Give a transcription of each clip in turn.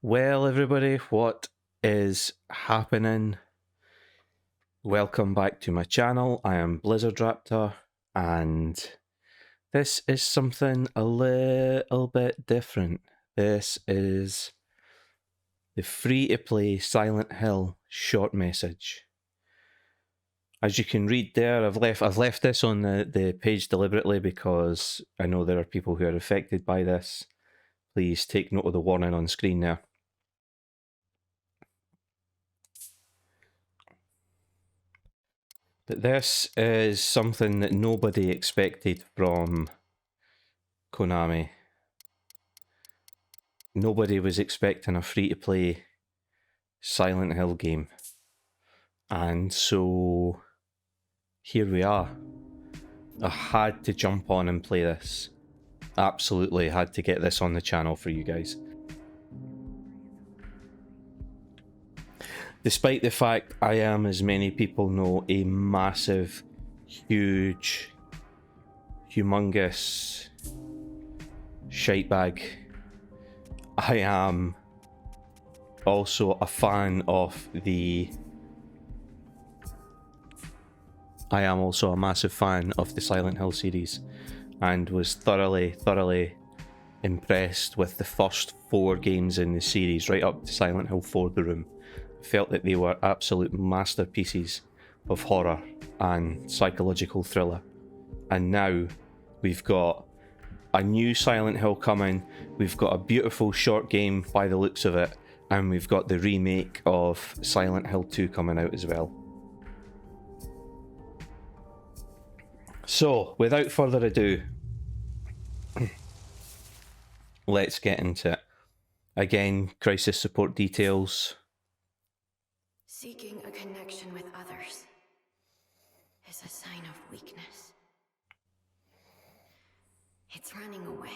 Well, everybody, what is happening? Welcome back to my channel. I am Blizzard Raptor, and this is something a little bit different. This is the free-to-play Silent Hill short message. As you can read there, I've left this on the page deliberately because I know there are people who are affected by this. Please take note of the warning on screen there. But this is something that nobody expected from Konami. Nobody was expecting a free-to-play Silent Hill game. And so here we are. I had to jump on and play this. Absolutely had to get this on the channel for you guys. Despite the fact I am, as many people know, a massive, huge, humongous shitebag, I am also a fan of I am also a massive fan of the Silent Hill series, and was thoroughly impressed with the first 4 games in the series, right up to Silent Hill 4 The Room. I felt that they were absolute masterpieces of horror and psychological thriller. And now we've got a new Silent Hill coming, we've got a beautiful short game by the looks of it, and we've got the remake of Silent Hill 2 coming out as well. So, without further ado, let's get into it. Again, crisis support details. Seeking a connection with others is a sign of weakness. It's running away.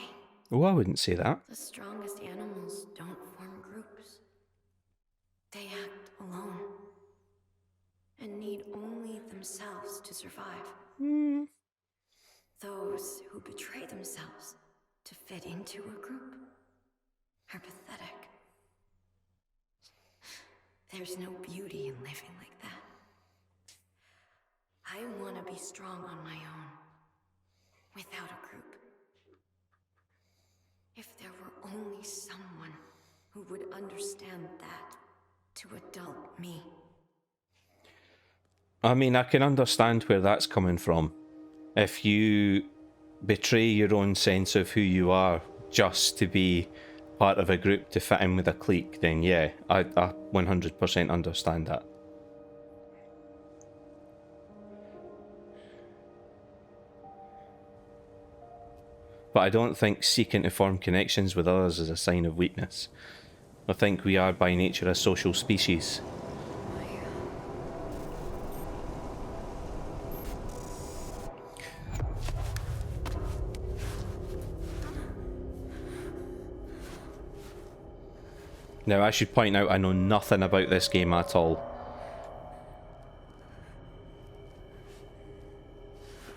Oh, I wouldn't say that. The strongest animals don't form groups. They act alone and need only themselves to survive. Those who betray themselves to fit into a group are pathetic. There's no beauty in living like that. I want to be strong on my own, without a group. If there were only someone who would understand that to adult me. I mean, I can understand where that's coming from. If you betray your own sense of who you are just to be part of a group to fit in with a clique, then yeah, I 100% understand that. But I don't think seeking to form connections with others is a sign of weakness. I think we are by nature a social species. Now, I should point out I know nothing about this game at all.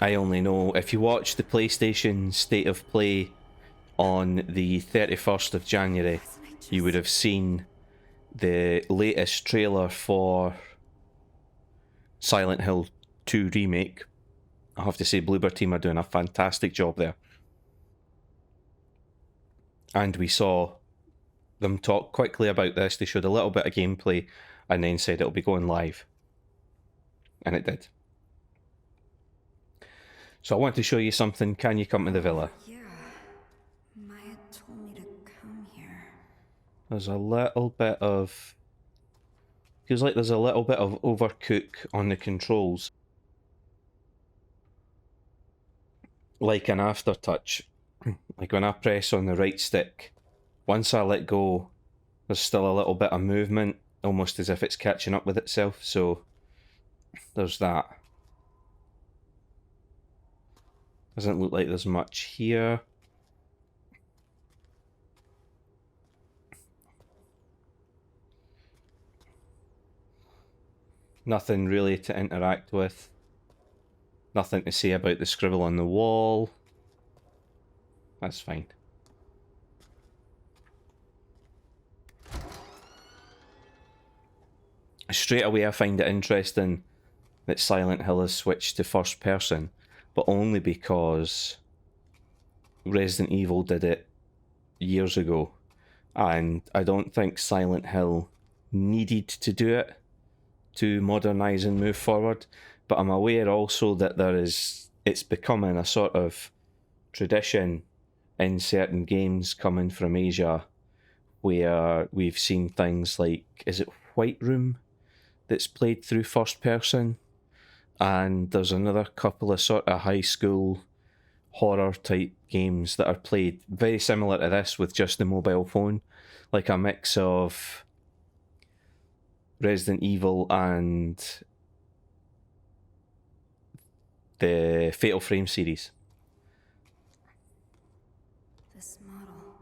I only know, if you watch the PlayStation State of Play on the 31st of January, you would have seen the latest trailer for Silent Hill 2 Remake. I have to say, Bloober Team are doing a fantastic job there. And we saw them talk quickly about this. They showed a little bit of gameplay and then said it'll be going live. And it did. So I want to show you something. Can you come to the villa? Yeah, Maya told me to come here. There's a little bit of... feels like there's a little bit of overcook on the controls. Like an aftertouch. Like when I press on the right stick, once I let go, there's still a little bit of movement, almost as if it's catching up with itself, so there's that. Doesn't look like there's much here. Nothing really to interact with. Nothing to say about the scribble on the wall. That's fine. straight away I find it interesting that Silent Hill has switched to first person, but only because Resident Evil did it years ago, and I don't think Silent Hill needed to do it to modernise and move forward. But I'm aware also that it's becoming a sort of tradition in certain games coming from Asia, where we've seen things like, is it White Room that's played through first person? And there's another couple of sort of high school horror type games that are played very similar to this with just the mobile phone, like a mix of Resident Evil and the Fatal Frame series. This model.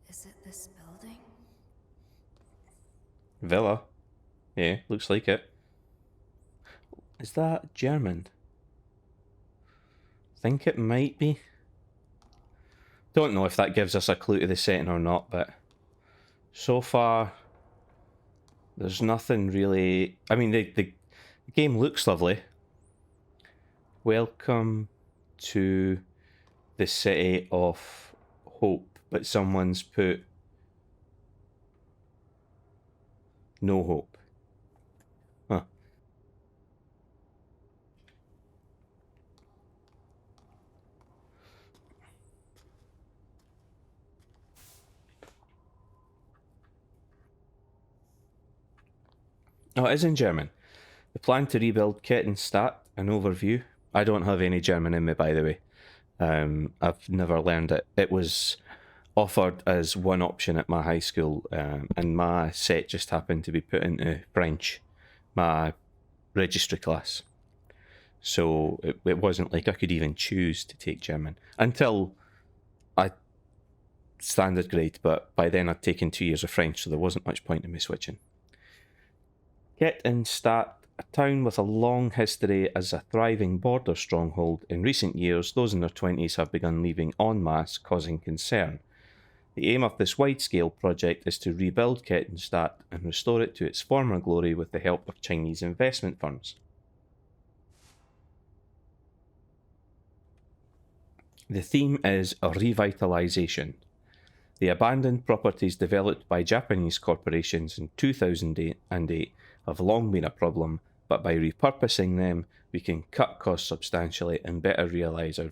Is it this building? Villa. Yeah, looks like it. Is that German? Think it might be. Don't know if that gives us a clue to the setting or not, but so far there's nothing really. I mean, the game looks lovely. Welcome to the city of hope, but someone's put no hope. Huh. Oh, it is in German. The plan to rebuild Kettenstadt, an overview. I don't have any German in me, by the way. I've never learned it. It was offered as one option at my high school, and my set just happened to be put into French, my registry class. So it wasn't like I could even choose to take German until I standard grade, but by then I'd taken 2 years of French, so there wasn't much point in me switching. Kettenstadt, a town with a long history as a thriving border stronghold. In recent years, those in their 20s have begun leaving en masse, causing concern. The aim of this wide-scale project is to rebuild Kettenstadt and restore it to its former glory with the help of Chinese investment firms. The theme is a revitalization. The abandoned properties developed by Japanese corporations in 2008 have long been a problem, but by repurposing them, we can cut costs substantially and better realise our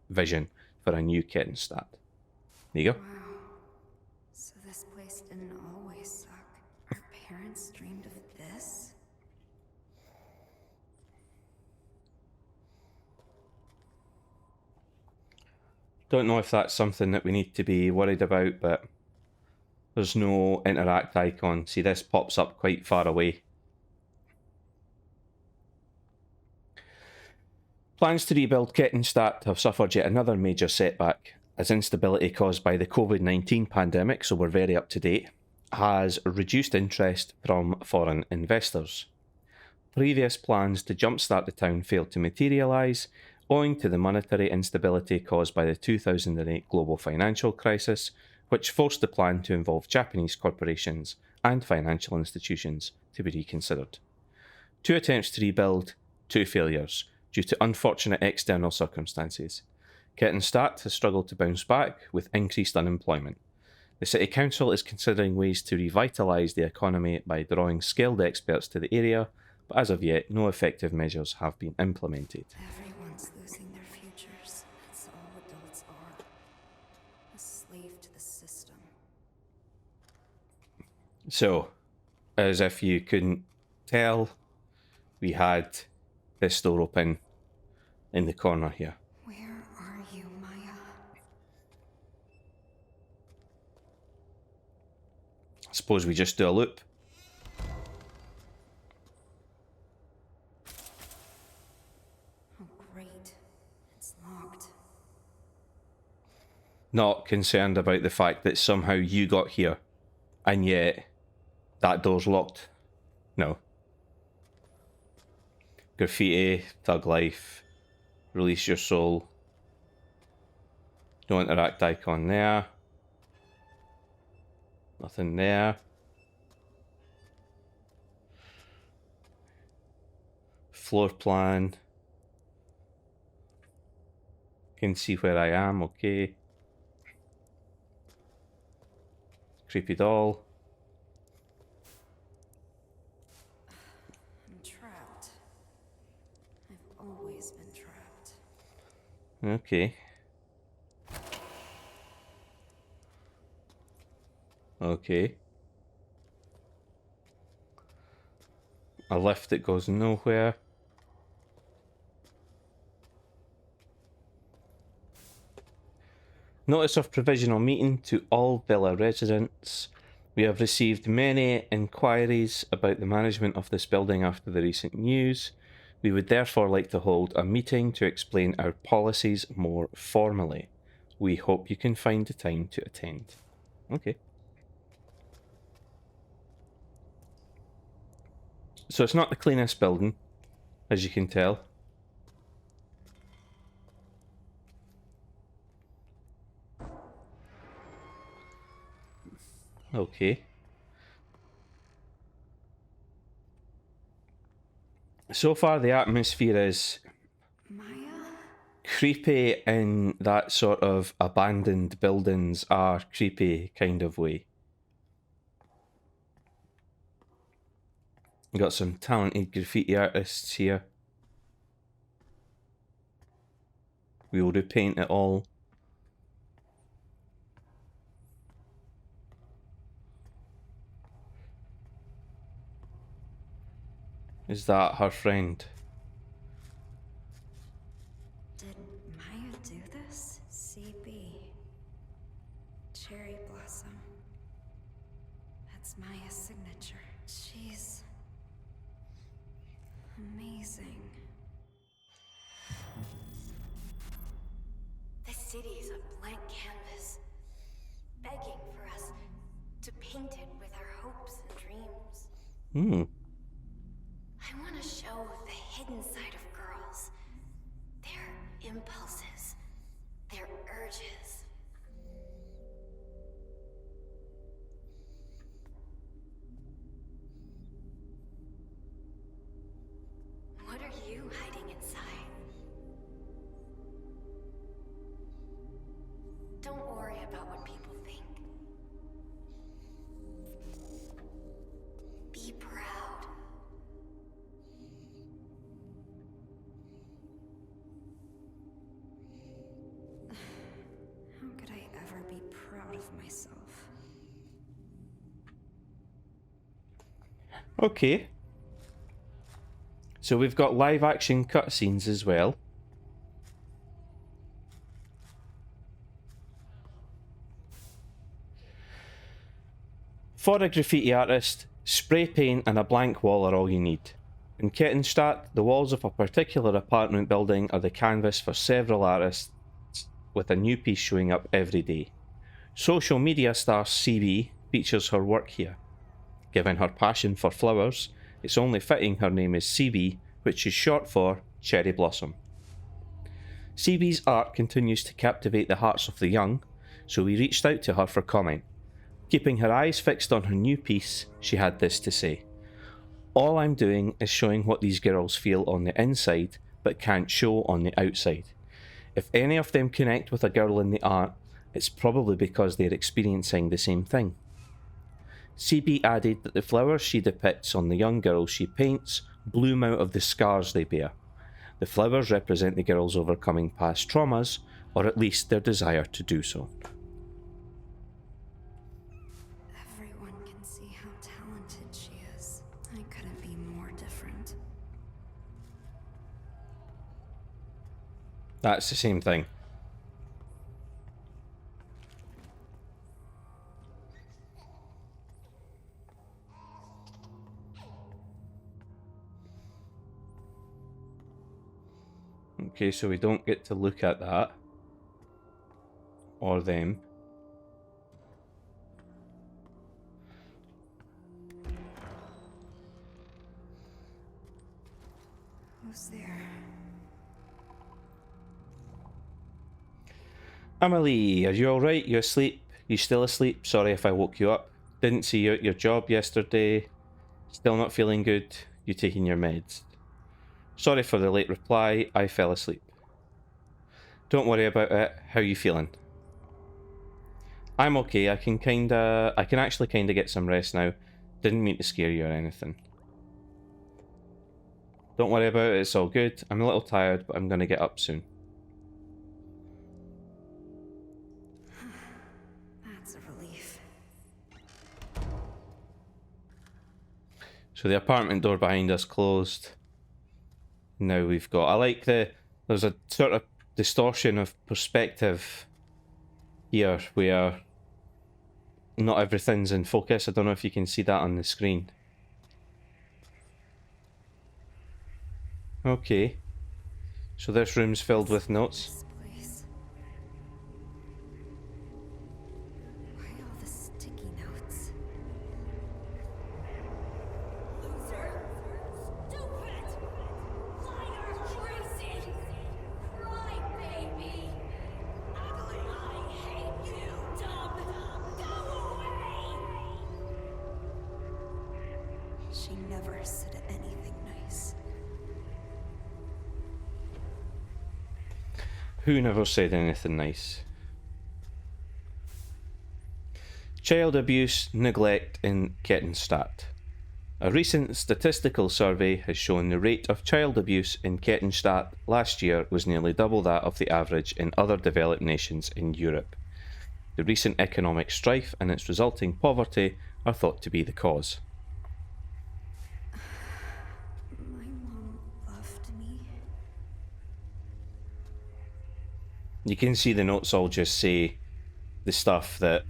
vision for a new Kettenstadt. There you go. Wow. So this place didn't always suck. Our parents dreamed of this? Don't know if that's something that we need to be worried about, but there's no interact icon. See, this pops up quite far away. Plans to rebuild Kettenstadt have suffered yet another major setback, as instability caused by the COVID-19 pandemic, so we're very up to date, has reduced interest from foreign investors. Previous plans to jumpstart the town failed to materialise, owing to the monetary instability caused by the 2008 global financial crisis, which forced the plan to involve Japanese corporations and financial institutions to be reconsidered. 2 attempts to rebuild, 2 failures, due to unfortunate external circumstances. Kettenstadt has struggled to bounce back with increased unemployment. The City Council is considering ways to revitalise the economy by drawing skilled experts to the area, but as of yet, no effective measures have been implemented. Everyone's losing their futures. That's all adults are. A slave to the system. So, as if you couldn't tell, we had this door open in the corner here. Where are you, Maya? I suppose we just do a loop. Oh, great. It's locked. Not concerned about the fact that somehow you got here, and yet that door's locked. No. Graffiti, thug life, release your soul. No interact icon there. Nothing there. floor plan. Can see where I am, okay. Creepy doll. I'm trapped. I've always been trapped. Okay. Okay. A lift that goes nowhere. Notice of provisional meeting to all villa residents. We have received many inquiries about the management of this building after the recent news. We would therefore like to hold a meeting to explain our policies more formally. We hope you can find the time to attend. Okay. So it's not the cleanest building, as you can tell. Okay. So far, the atmosphere is Maya? creepy in that sort of abandoned buildings are creepy kind of way. You got some talented graffiti artists here. We will repaint it all. Is that her friend? Did Maya do this? CB. Cherry blossom. That's Maya's signature. She's amazing. The city's a blank canvas, begging for us to paint it with our hopes and dreams. Hmm. I want to show the hidden side of girls. Their impulses. Their urges. What are you hiding inside? Don't worry about what people think. Be proud. How could I ever be proud of myself? Okay. So we've got live action cutscenes as well. For a graffiti artist, spray paint and a blank wall are all you need. In Kettenstadt, the walls of a particular apartment building are the canvas for several artists, with a new piece showing up every day. Social media star CB features her work here. Given her passion for flowers, it's only fitting her name is CB, which is short for Cherry Blossom. CB's art continues to captivate the hearts of the young, so we reached out to her for comment. Keeping her eyes fixed on her new piece, she had this to say: "All I'm doing is showing what these girls feel on the inside, but can't show on the outside. If any of them connect with a girl in the art, it's probably because they're experiencing the same thing." CB added that the flowers she depicts on the young girls she paints bloom out of the scars they bear. The flowers represent the girls overcoming past traumas, or at least their desire to do so. Everyone can see how talented she is. I couldn't be more different. That's the same thing. Okay, so we don't get to look at that. Or them. Who's there? Emily, are you alright? You asleep? You still asleep? Sorry if I woke you up. Didn't see you at your job yesterday. Still not feeling good? You taking your meds? Sorry for the late reply, I fell asleep. Don't worry about it, how you feeling? I'm okay, I can actually kinda get some rest now. Didn't mean to scare you or anything. Don't worry about it, it's all good. I'm a little tired, but I'm gonna get up soon. That's a relief. So the apartment door behind us closed. Now we've got... I like there's a sort of distortion of perspective here where not everything's in focus. I don't know if you can see that on the screen. Okay. So this room's filled with notes. This place. Why all the sticky notes? Loser! Stupid! Liar! Crazy! Crybaby! Ugly! I hate you, dumb! Go away! She never said anything nice. Who never said anything nice? Child abuse, neglect in Kettenstadt. A recent statistical survey has shown the rate of child abuse in Kettenstadt last year was nearly double that of the average in other developed nations in Europe. The recent economic strife and its resulting poverty are thought to be the cause. My mom loved me. You can see the notes all just say the stuff that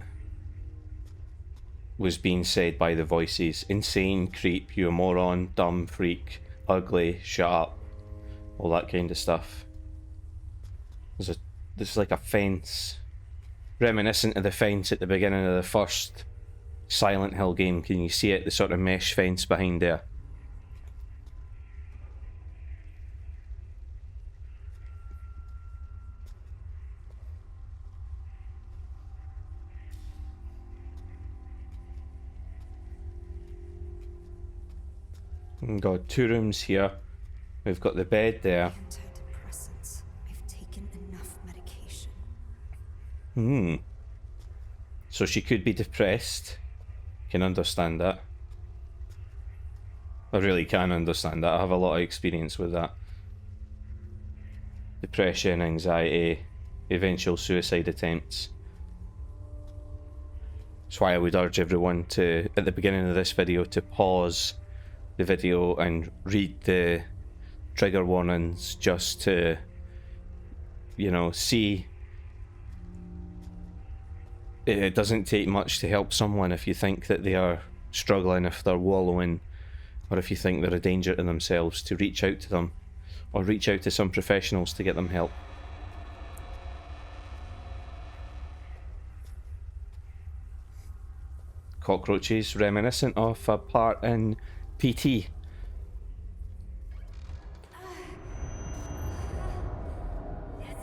was being said by the voices. Insane, creep, you a moron, dumb, freak, ugly, shut up. All that kind of stuff. There's like a fence. Reminiscent of the fence at the beginning of the first Silent Hill game. Can you see it? The sort of mesh fence behind there. We've got two rooms here. We've got the bed there. Antidepressants. I've taken enough medication. So she could be depressed. Can understand that. I really can understand that. I have a lot of experience with that. Depression, anxiety, eventual suicide attempts. That's why I would urge everyone to, at the beginning of this video, to pause the video and read the trigger warnings just to, you know, see. It doesn't take much to help someone if you think that they are struggling, if they're wallowing, or if you think they're a danger to themselves, to reach out to them or reach out to some professionals to get them help. Cockroaches reminiscent of a part in PT. This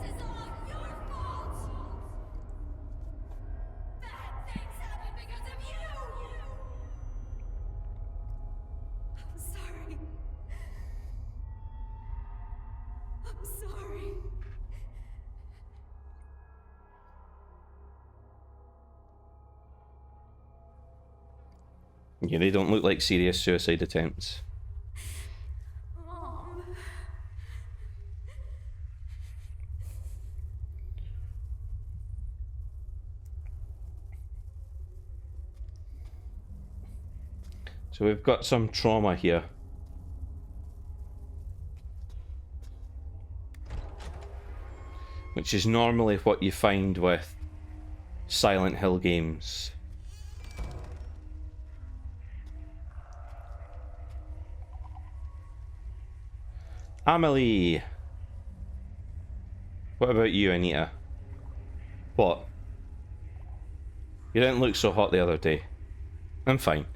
is all your fault! Bad things happen because of you! I'm sorry. I'm sorry. Yeah, they don't look like serious suicide attempts. Mom. So we've got some trauma here. Which is normally what you find with Silent Hill games. Amelie! What about you, Anita? What? You didn't look so hot the other day. I'm fine.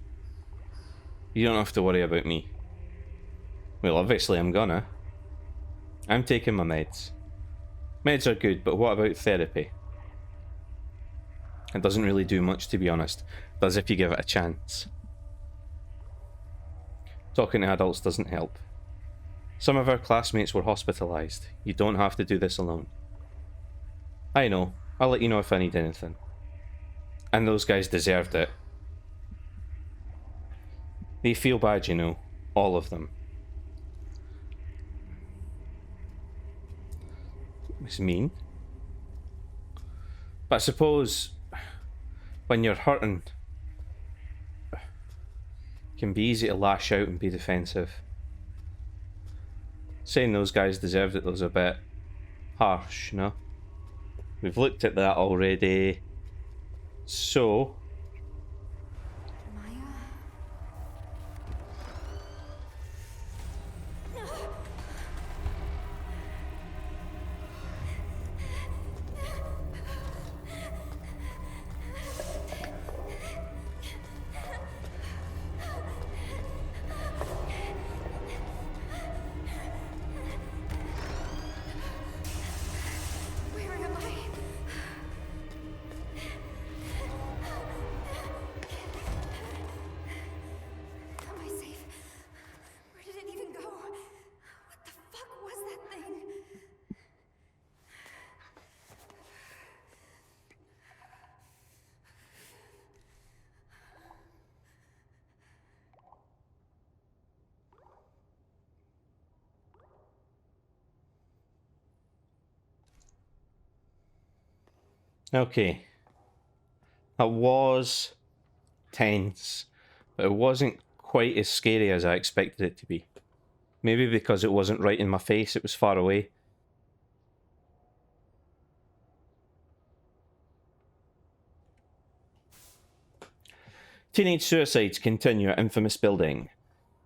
You don't have to worry about me. Well, obviously I'm gonna. I'm taking my meds. Meds are good, but what about therapy? It doesn't really do much, to be honest. Does if you give it a chance. Talking to adults doesn't help. Some of our classmates were hospitalized. You don't have to do this alone. I know. I'll let you know if I need anything. And those guys deserved it. They feel bad, you know. All of them. It's mean. But I suppose when you're hurting, it can be easy to lash out and be defensive. Saying those guys deserved it was a bit harsh, you know? We've looked at that already. So, Maya? Where am I? Am I safe? Where did it even go? What the fuck was that thing? okay. That was tense, but it wasn't quite as scary as I expected it to be. Maybe because it wasn't right in my face, it was far away. Teenage suicides continue at infamous building.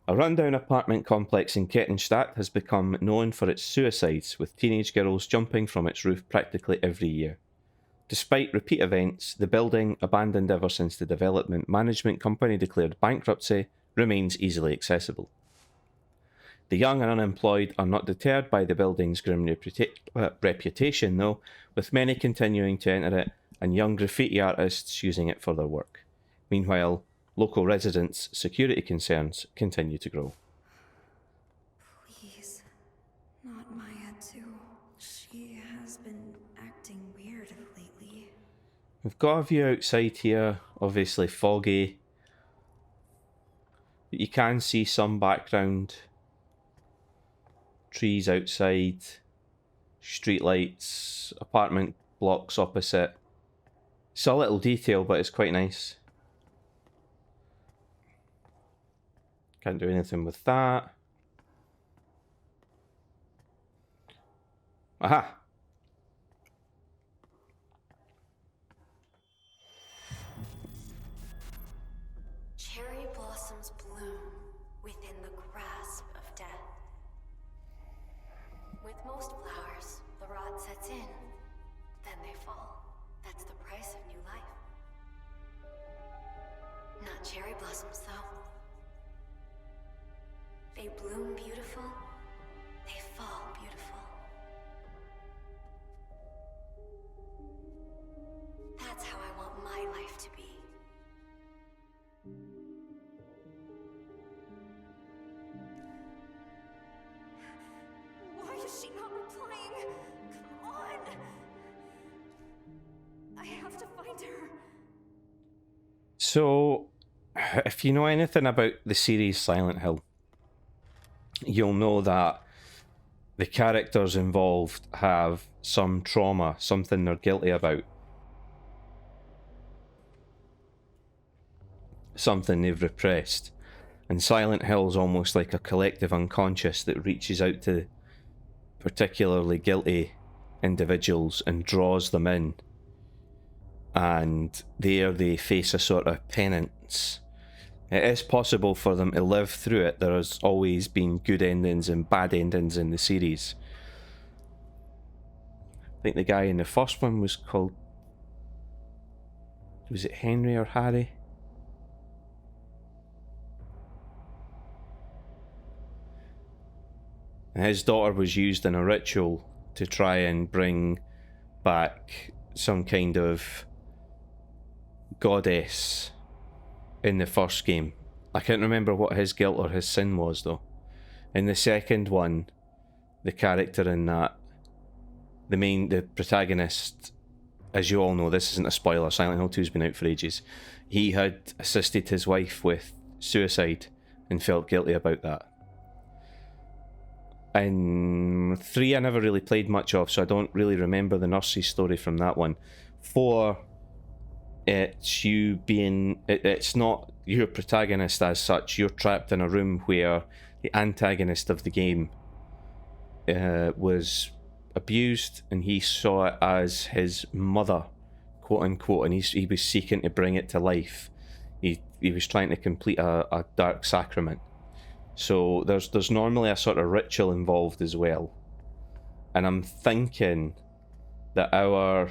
A rundown apartment complex in Kettenstadt has become known for its suicides, with teenage girls jumping from its roof practically every year. Despite repeat events, the building, abandoned ever since the development management company declared bankruptcy, remains easily accessible. The young and unemployed are not deterred by the building's grim reputation, though, with many continuing to enter it and young graffiti artists using it for their work. Meanwhile, local residents' security concerns continue to grow. Please. Not Maya, too. She has been acting weird lately. We've got a view outside here, obviously foggy, but you can see some background. Trees outside, streetlights, apartment blocks opposite. It's a little detail, but it's quite nice. Can't do anything with that. Aha! Cherry blossoms bloom within the grasp of death. With most flowers, the rot sets in, then they fall. That's the price of new life. Not cherry blossoms, though. They bloom beautiful, they fall beautiful. That's how I want my life to be. Why is she not replying? Come on! I have to find her. So, if you know anything about the series Silent Hill, you'll know that the characters involved have some trauma, something they're guilty about, something they've repressed. And Silent Hill's almost like a collective unconscious that reaches out to particularly guilty individuals and draws them in. And there they face a sort of penance. It is possible for them to live through it. There has always been good endings and bad endings in the series. I think the guy in the first one was called... was it Henry or Harry? And his daughter was used in a ritual to try and bring back some kind of goddess in the first game. I can't remember what his guilt or his sin was, though. In the second one, the character in that, the protagonist, as you all know, this isn't a spoiler, Silent Hill 2's been out for ages. He had assisted his wife with suicide and felt guilty about that. In 3, I never really played much of, so I don't really remember the nurse's story from that one. 4, it's not your protagonist as such. You're trapped in a room where the antagonist of the game was abused, and he saw it as his mother, quote unquote, and he was seeking to bring it to life. He was trying to complete a dark sacrament. So there's normally a sort of ritual involved as well. And I'm thinking that our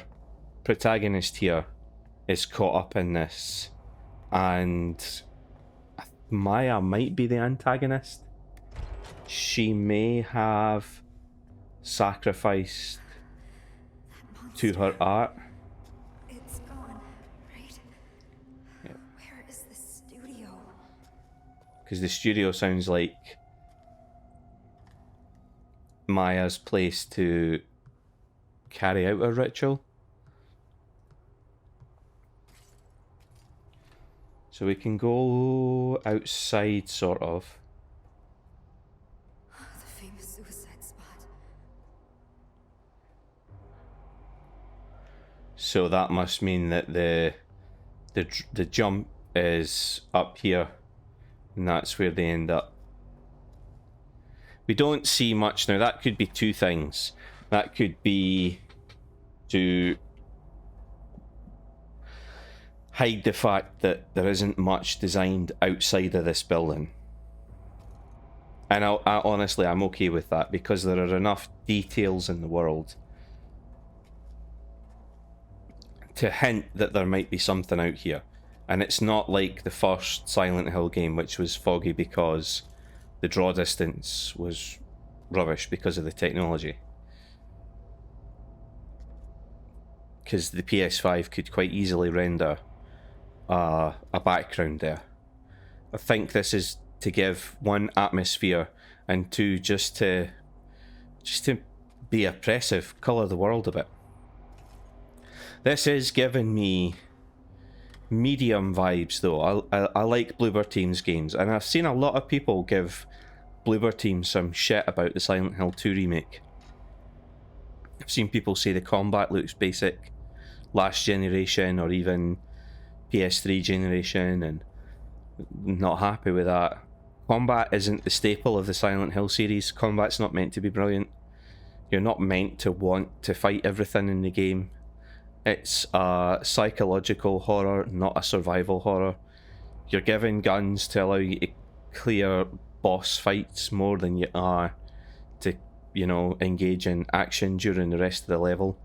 protagonist here is caught up in this, and Maya might be the antagonist. She may have sacrificed to her art. It's gone, right? Yeah. Where is the studio? Because the studio sounds like Maya's place to carry out a ritual. So we can go outside, sort of. The famous suicide spot. So that must mean that the jump is up here, and that's where they end up. We don't see much now. That could be two things. That could be to hide the fact that there isn't much designed outside of this building. And I honestly, I'm okay with that, because there are enough details in the world to hint that there might be something out here. And it's not like the first Silent Hill game, which was foggy because the draw distance was rubbish because of the technology. Because the PS5 could quite easily render a background there. I think this is to give, one, atmosphere, and two, just to be oppressive, colour the world a bit. This is giving me medium vibes, though. I like Bloober Team's games, and I've seen a lot of people give Bloober Team some shit about the Silent Hill 2 remake. I've seen people say the combat looks basic, last generation, or even PS3 generation, and not happy with that. Combat isn't the staple of the Silent Hill series. Combat's not meant to be brilliant. You're not meant to want to fight everything in the game. It's a psychological horror, not a survival horror. You're given guns to allow you to clear boss fights more than you are to, engage in action during the rest of the level.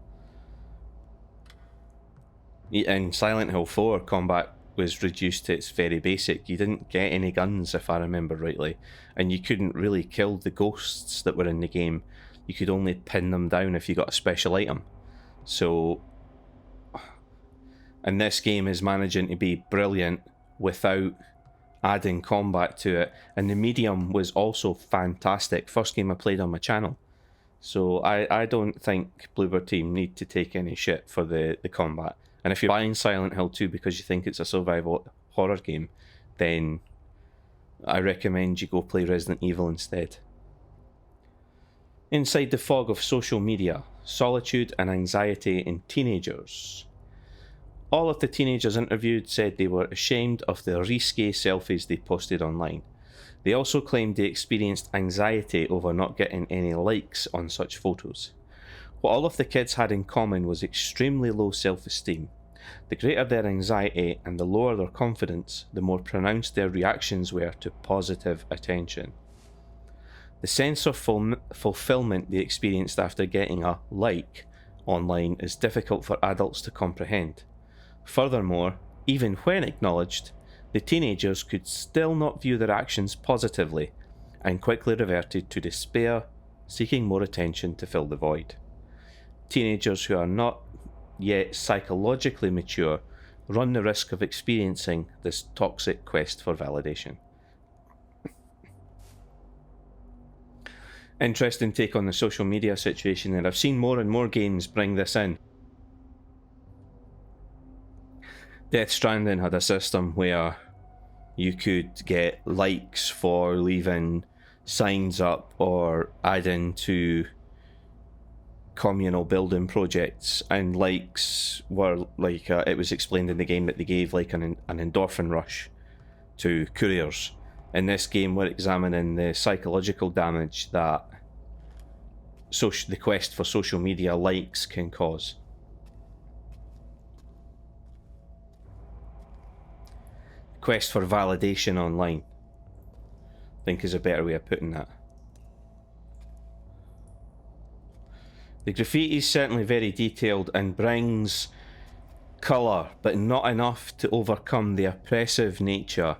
In Silent Hill 4, combat was reduced to its very basic. You didn't get any guns, if I remember rightly, and you couldn't really kill the ghosts that were in the game. You could only pin them down if you got a special item. So, and this game is managing to be brilliant without adding combat to it, and the medium was also fantastic. First game I played on my channel. So I don't think Bloober Team need to take any shit for the combat. And if you're buying Silent Hill 2 because you think it's a survival horror game, then I recommend you go play Resident Evil instead. Inside the fog of social media, solitude and anxiety in teenagers. All of the teenagers interviewed said they were ashamed of the risque selfies they posted online. They also claimed they experienced anxiety over not getting any likes on such photos. What all of the kids had in common was extremely low self-esteem. The greater their anxiety and the lower their confidence, the more pronounced their reactions were to positive attention. The sense of fulfillment they experienced after getting a like online is difficult for adults to comprehend. Furthermore, even when acknowledged, the teenagers could still not view their actions positively and quickly reverted to despair, seeking more attention to fill the void. Teenagers who are not yet psychologically mature run the risk of experiencing this toxic quest for validation. interesting take on the social media situation, and I've seen more and more games bring this in. Death Stranding had a system where you could get likes for leaving signs up or adding to communal building projects, and likes were like it was explained in the game that they gave like an endorphin rush to couriers. In this game, we're examining the psychological damage that the quest for social media likes can cause. Quest for validation online, I think, is a better way of putting that. The graffiti is certainly very detailed and brings colour, but not enough to overcome the oppressive nature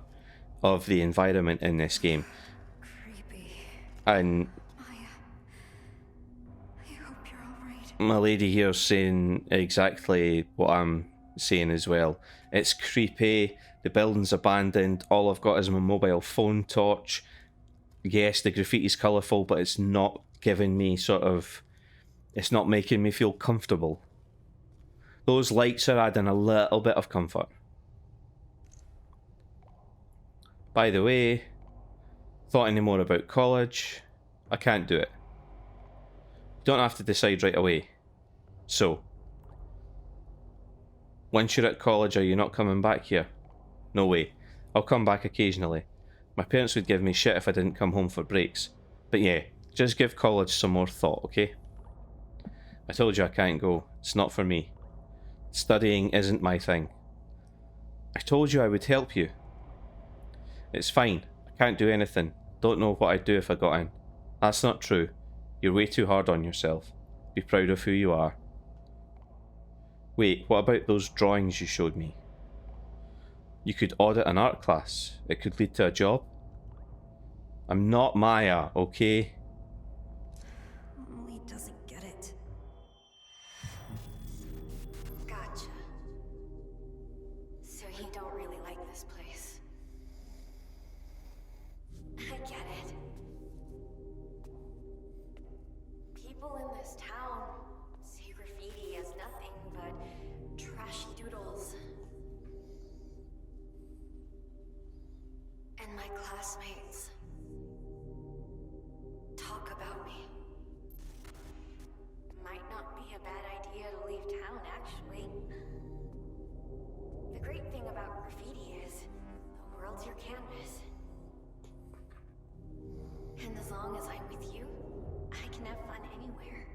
of the environment in this game. Creepy. And Maya, I hope you're alright. my lady here's saying exactly what I'm saying as well. It's creepy, the building's abandoned, all I've got is my mobile phone torch. Yes, the graffiti's colourful, but it's not giving me it's not making me feel comfortable. Those lights are adding a little bit of comfort. By the way, thought any more about college? I can't do it. Don't have to decide right away. So, once you're at college, are you not coming back here? No way. I'll come back occasionally. My parents would give me shit if I didn't come home for breaks. But yeah, just give college some more thought, okay? I told you I can't go. It's not for me. Studying isn't my thing. I told you I would help you. It's fine. I can't do anything. Don't know what I'd do if I got in. That's not true. You're way too hard on yourself. Be proud of who you are. Wait, what about those drawings you showed me? You could audit an art class. It could lead to a job. I'm not Maya, okay? Lee doesn't get it. Gotcha. So you don't really like this place. I get it. People in this town see graffiti as nothing but trashy doodles. And my classmates talk about me. Might not be a bad idea to leave town, actually. The great thing about graffiti is the world's your canvas. And as long as I'm with you, I can have fun anywhere.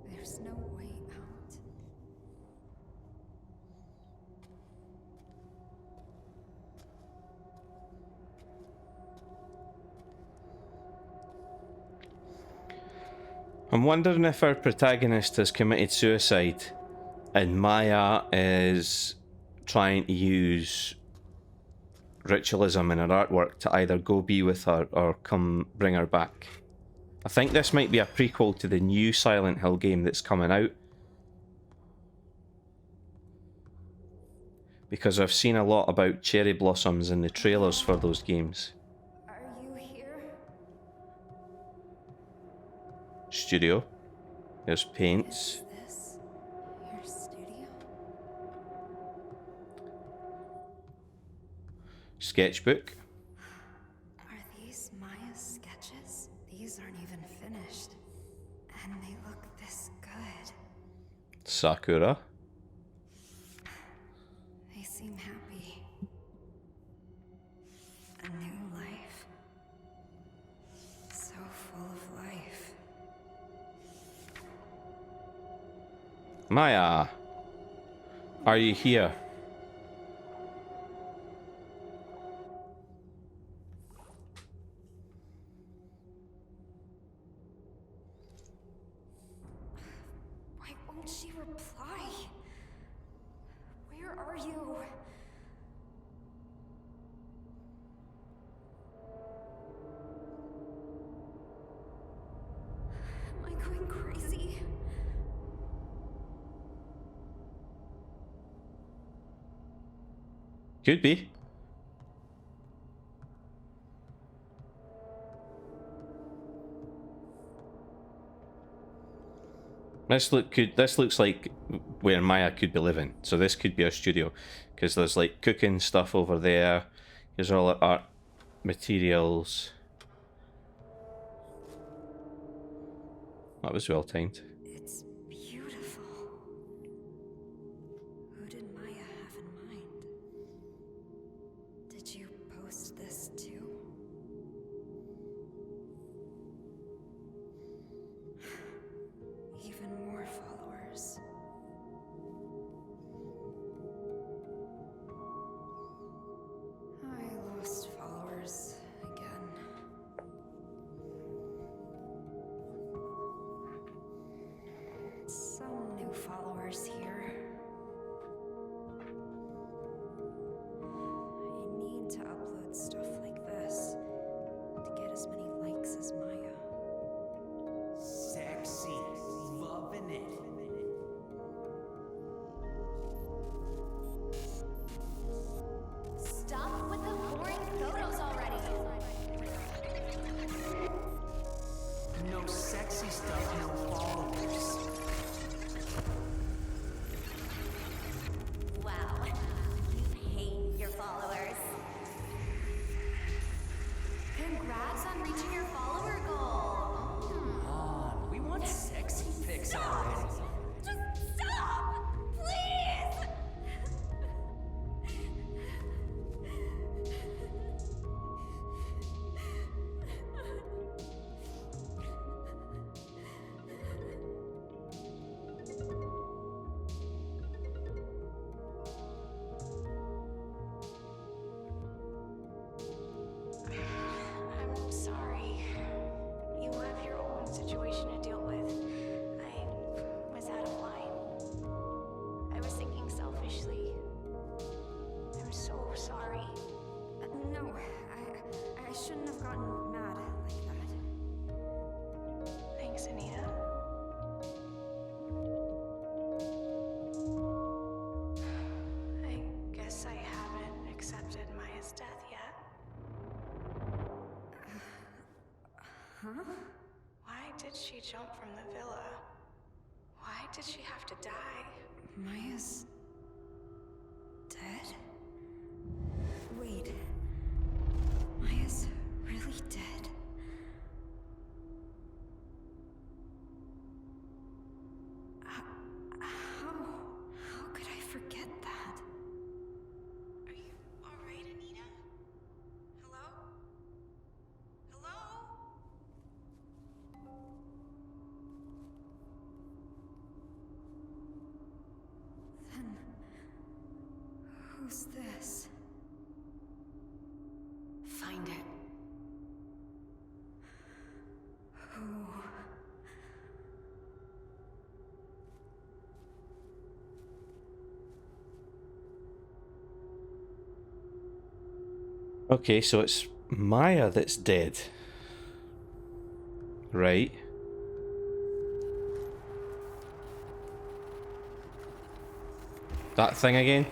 There's no way out. I'm wondering if our protagonist has committed suicide and Maya is trying to use ritualism in her artwork to either go be with her or come bring her back. I think this might be a prequel to the new Silent Hill game that's coming out, because I've seen a lot about cherry blossoms in the trailers for those games. Are you here? Studio. There's paints. Is this your studio? Sketchbook. Are these Maya's sketches? These aren't even finished. And they look this good. Sakura. They seem happy. A new life. So full of life. Maya. Are you here? Why won't she reply? Where are you? Am I going crazy? Could be. This looks like where Maya could be living. So this could be a studio, because there's like cooking stuff over there. Here's all the art materials. That was well timed. It's beautiful. Who did Maya have in mind? Did you post this too? Even more followers. I lost followers again. Some new followers here. I need to upload stuff like this to get as many likes as Maya. Sexy, loving it. Stop with the boring photos already. No sexy stuff, no followers. Wow, you hate your followers. Congrats on reaching your follower goal. On, we want sexy pics already. Just stop, please. I'm sorry. You have your own situation to deal with. I was out of line. I was thinking selfishly. I'm so sorry. No, I shouldn't have gotten mad like that. Thanks, Anita. I guess I haven't accepted Maya's death yet. Huh? Why did she jump from the villa? Why did she have to die? Maya's dead? Wait. Maya's really dead? How could I forget that? Are you alright, Anita? Hello? Hello? Then who's this? Find it. Who? Okay, so it's Maya that's dead. Right. That thing again?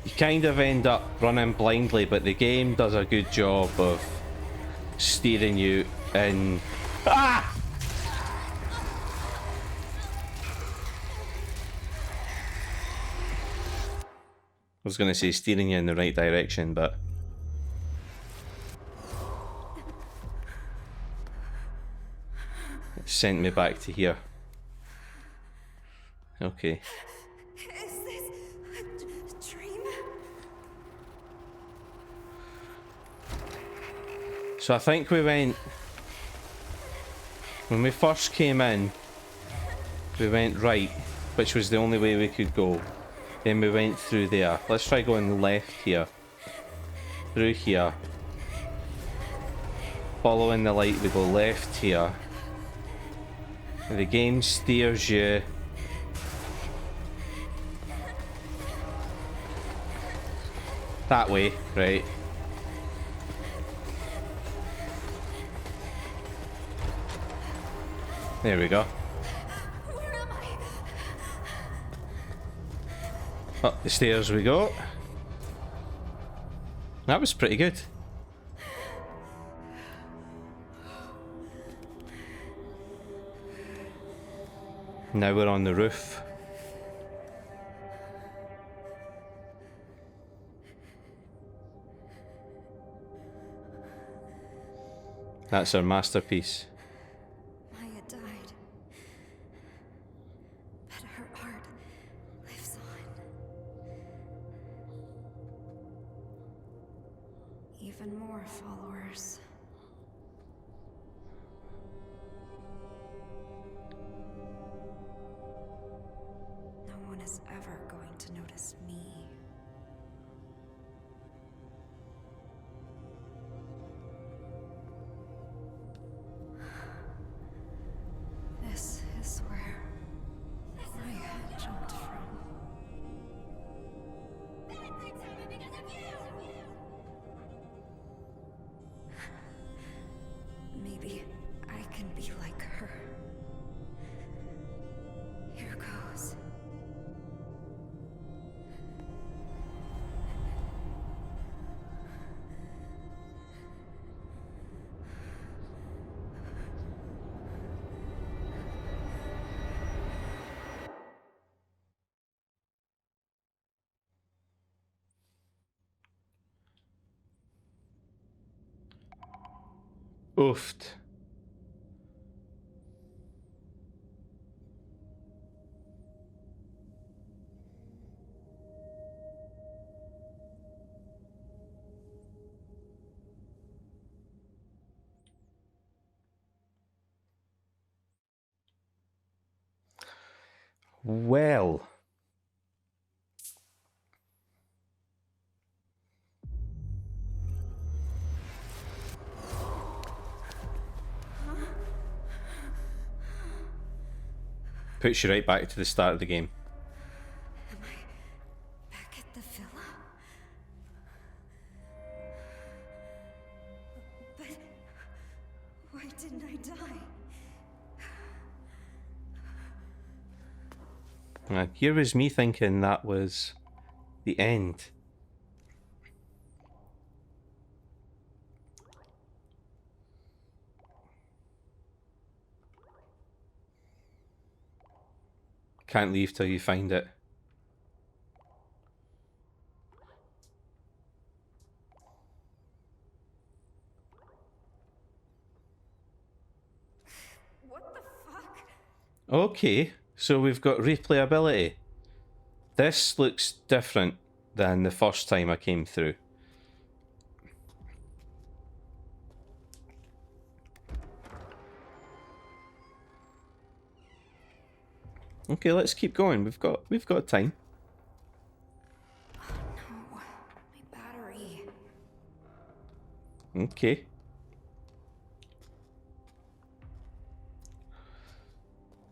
You kind of end up running blindly, but the game does a good job of steering you in. Ah! I was going to say steering you in the right direction, but it sent me back to here. Okay. Is this a dream? So I think we went, when we first came in, we went right, which was the only way we could go. Then we went through there. Let's try going left here. Through here. Following the light, we go left here. And the game steers you. That way, right? There we go. Where am I? Up the stairs we go. That was pretty good. Now we're on the roof. That's our masterpiece. Maya died. But her art lives on. Even more followers. No one is ever going to notice me. This is where Maya jumped from. Maybe I can be like her. Here goes. Oofed. Well. Puts you right back to the start of the game. Am I back at the villa? But why didn't I die? Here was me thinking that was the end. Can't leave till you find it. What the fuck? Okay, so we've got replayability. This looks different than the first time I came through. Okay, let's keep going. We've got time. Oh no, my battery. Okay.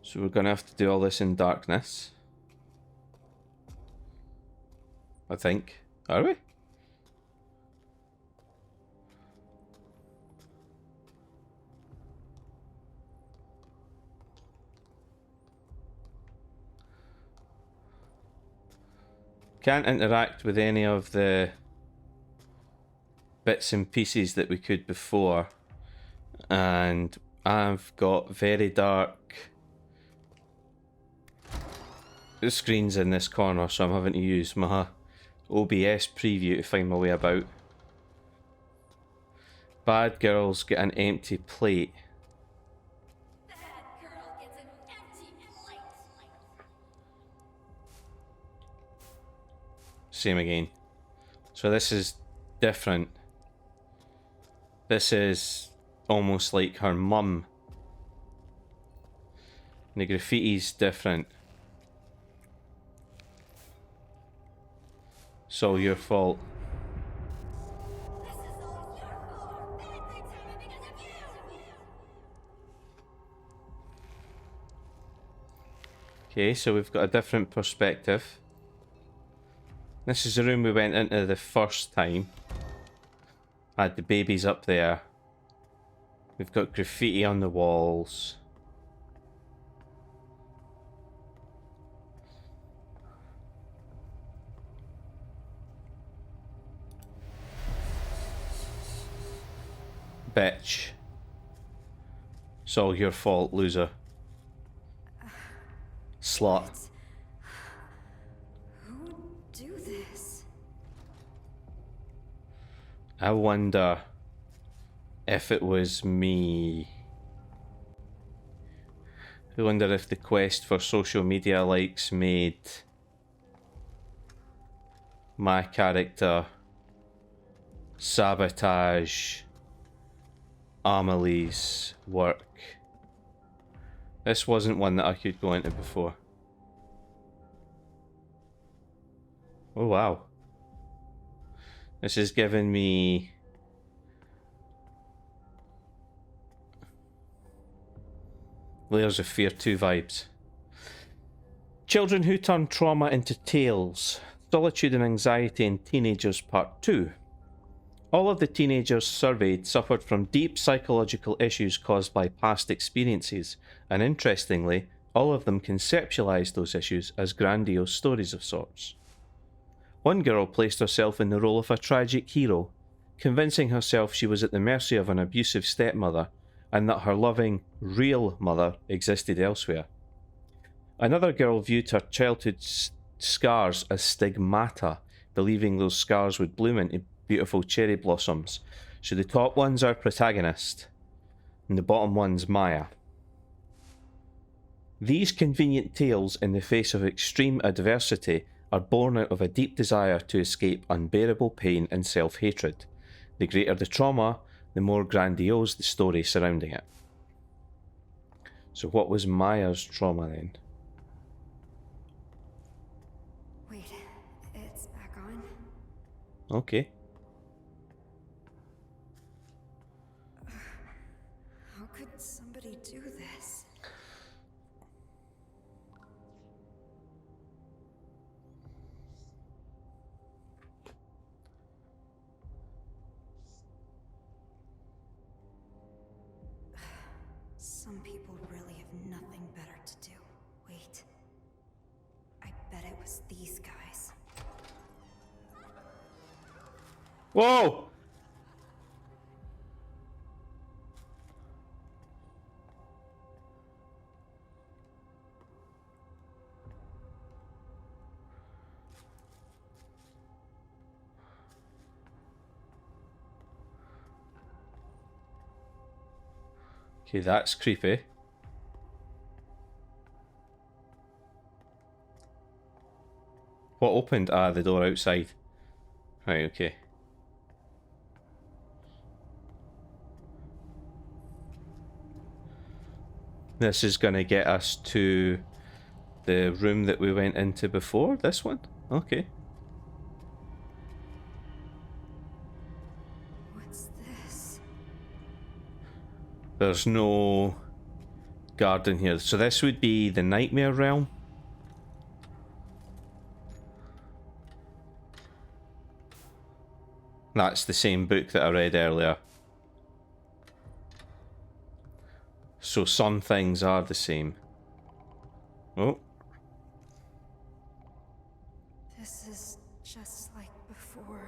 So we're gonna have to do all this in darkness. I think. Are we? Can't interact with any of the bits and pieces that we could before. And I've got very dark screens in this corner, so I'm having to use my OBS preview to find my way about. Bad girls get an empty plate. That girl gets an empty plate. Same again. So this is different. This is almost like her mum. And the graffiti's different. It's all your fault. This is all your fault. Bad things happen because of you. Okay, so we've got a different perspective. This is the room we went into the first time. Had the babies up there. We've got graffiti on the walls. Bitch. It's all your fault, loser. Slut. Who would do this? I wonder if it was me. I wonder if the quest for social media likes made my character sabotage Amelie's work. This wasn't one that I could go into before. Oh wow. This is giving me Layers of Fear 2 vibes. Children who turn trauma into tales. Solitude and Anxiety in Teenagers Part 2. All of the teenagers surveyed suffered from deep psychological issues caused by past experiences, and interestingly, all of them conceptualized those issues as grandiose stories of sorts. One girl placed herself in the role of a tragic hero, convincing herself she was at the mercy of an abusive stepmother and that her loving, real mother existed elsewhere. Another girl viewed her childhood scars as stigmata, believing those scars would bloom into beautiful cherry blossoms. So the top one's our protagonist, and the bottom one's Maya. These convenient tales in the face of extreme adversity are born out of a deep desire to escape unbearable pain and self-hatred. The greater the trauma, the more grandiose the story surrounding it. So what was Maya's trauma then? Wait, it's back on? Okay. How could somebody do this? Some people really have nothing better to do. Wait. I bet it was these guys. Whoa! Okay, that's creepy. What opened? Ah, the door outside. Right, okay. This is going to get us to the room that we went into before. This one? Okay. What's this? There's no garden here. So this would be the Nightmare Realm. That's the same book that I read earlier. So some things are the same. Oh. This is just like before.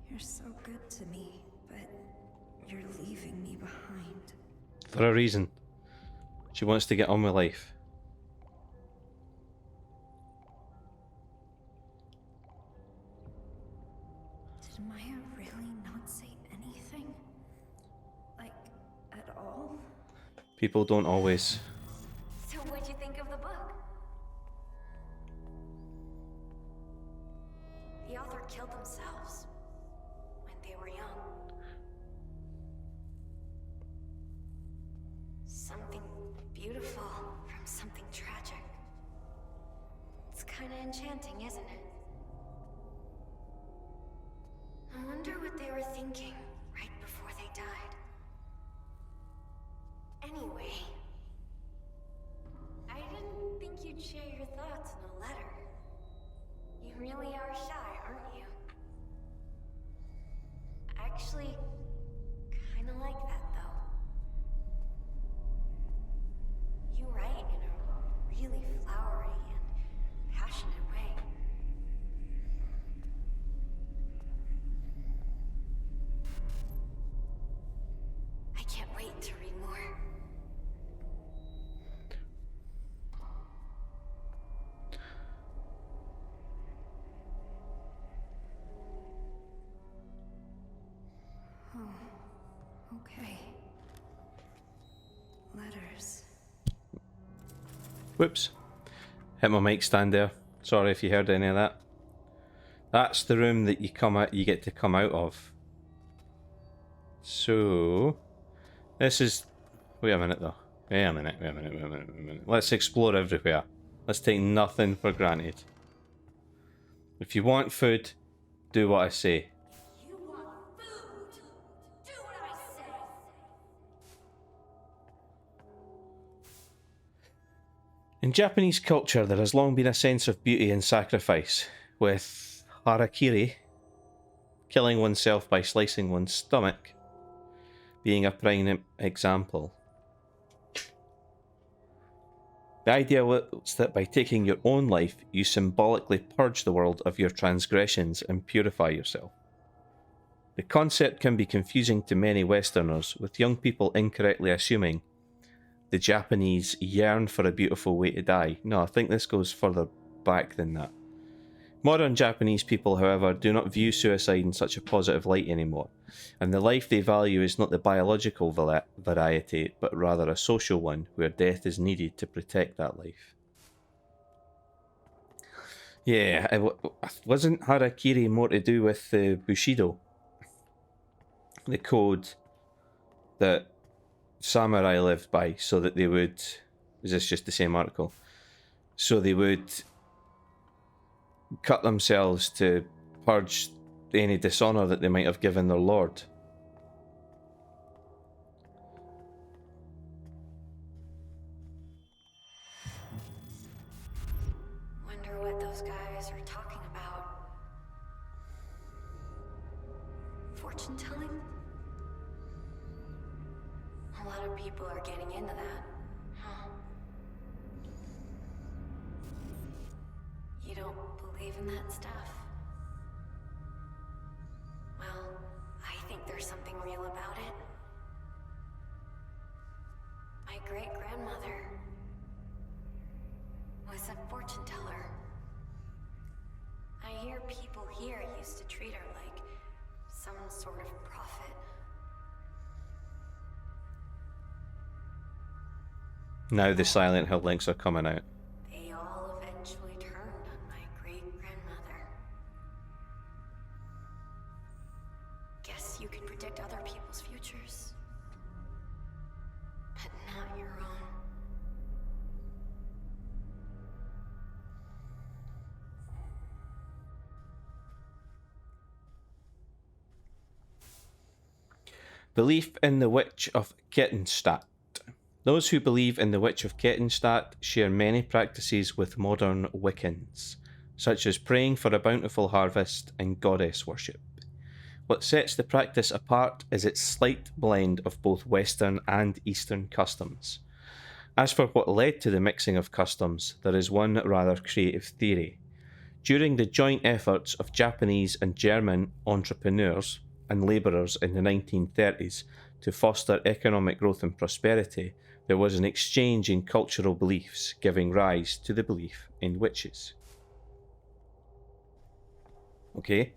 You're so good to me, but you're leaving me behind. For a reason. She wants to get on with life. Did Maya really not say anything? Like, at all? People don't always. So what'd you think of the book? The author killed something beautiful from something tragic. It's kinda enchanting, isn't it? I wonder what they were thinking right before they died. Anyway, I didn't think you'd share your thoughts in a letter. You really are shy, aren't you? Actually, kinda like that, though. You write in a really flowery and passionate way. I can't wait to read more. Oh, okay. Letters. Whoops. Hit my mic stand there. Sorry if you heard any of that. That's the room that you get to come out of. So this is wait a minute though. Wait a minute. Let's explore everywhere. Let's take nothing for granted. If you want food, do what I say. You want food? Do what I say. In Japanese culture, there has long been a sense of beauty in sacrifice, with harakiri, killing oneself by slicing one's stomach, being a prime example. The idea was that by taking your own life, you symbolically purge the world of your transgressions and purify yourself. The concept can be confusing to many Westerners, with young people incorrectly assuming the Japanese yearn for a beautiful way to die. No, I think this goes further back than that. Modern Japanese people, however, do not view suicide in such a positive light anymore, and the life they value is not the biological variety, but rather a social one, where death is needed to protect that life. Yeah, wasn't harakiri more to do with the Bushido? The code that samurai lived by, so that they would... Is this just the same article? So they would cut themselves to purge any dishonour that they might have given their lord. Wonder what those guys are talking about. Fortune telling? A lot of people are getting into that, huh? You don't believe in that stuff? Well, I think there's something real about it. My great-grandmother was a fortune teller. I hear people here used to treat her like some sort of prophet. Now the Silent Hill links are coming out. They all eventually turned on my great-grandmother. Guess you can predict other people's futures, but not your own. Belief in the Witch of Kettenstadt. Those who believe in the Witch of Kettenstadt share many practices with modern Wiccans, such as praying for a bountiful harvest and goddess worship. What sets the practice apart is its slight blend of both Western and Eastern customs. As for what led to the mixing of customs, there is one rather creative theory. During the joint efforts of Japanese and German entrepreneurs and labourers in the 1930s to foster economic growth and prosperity, there was an exchange in cultural beliefs, giving rise to the belief in witches. Okay.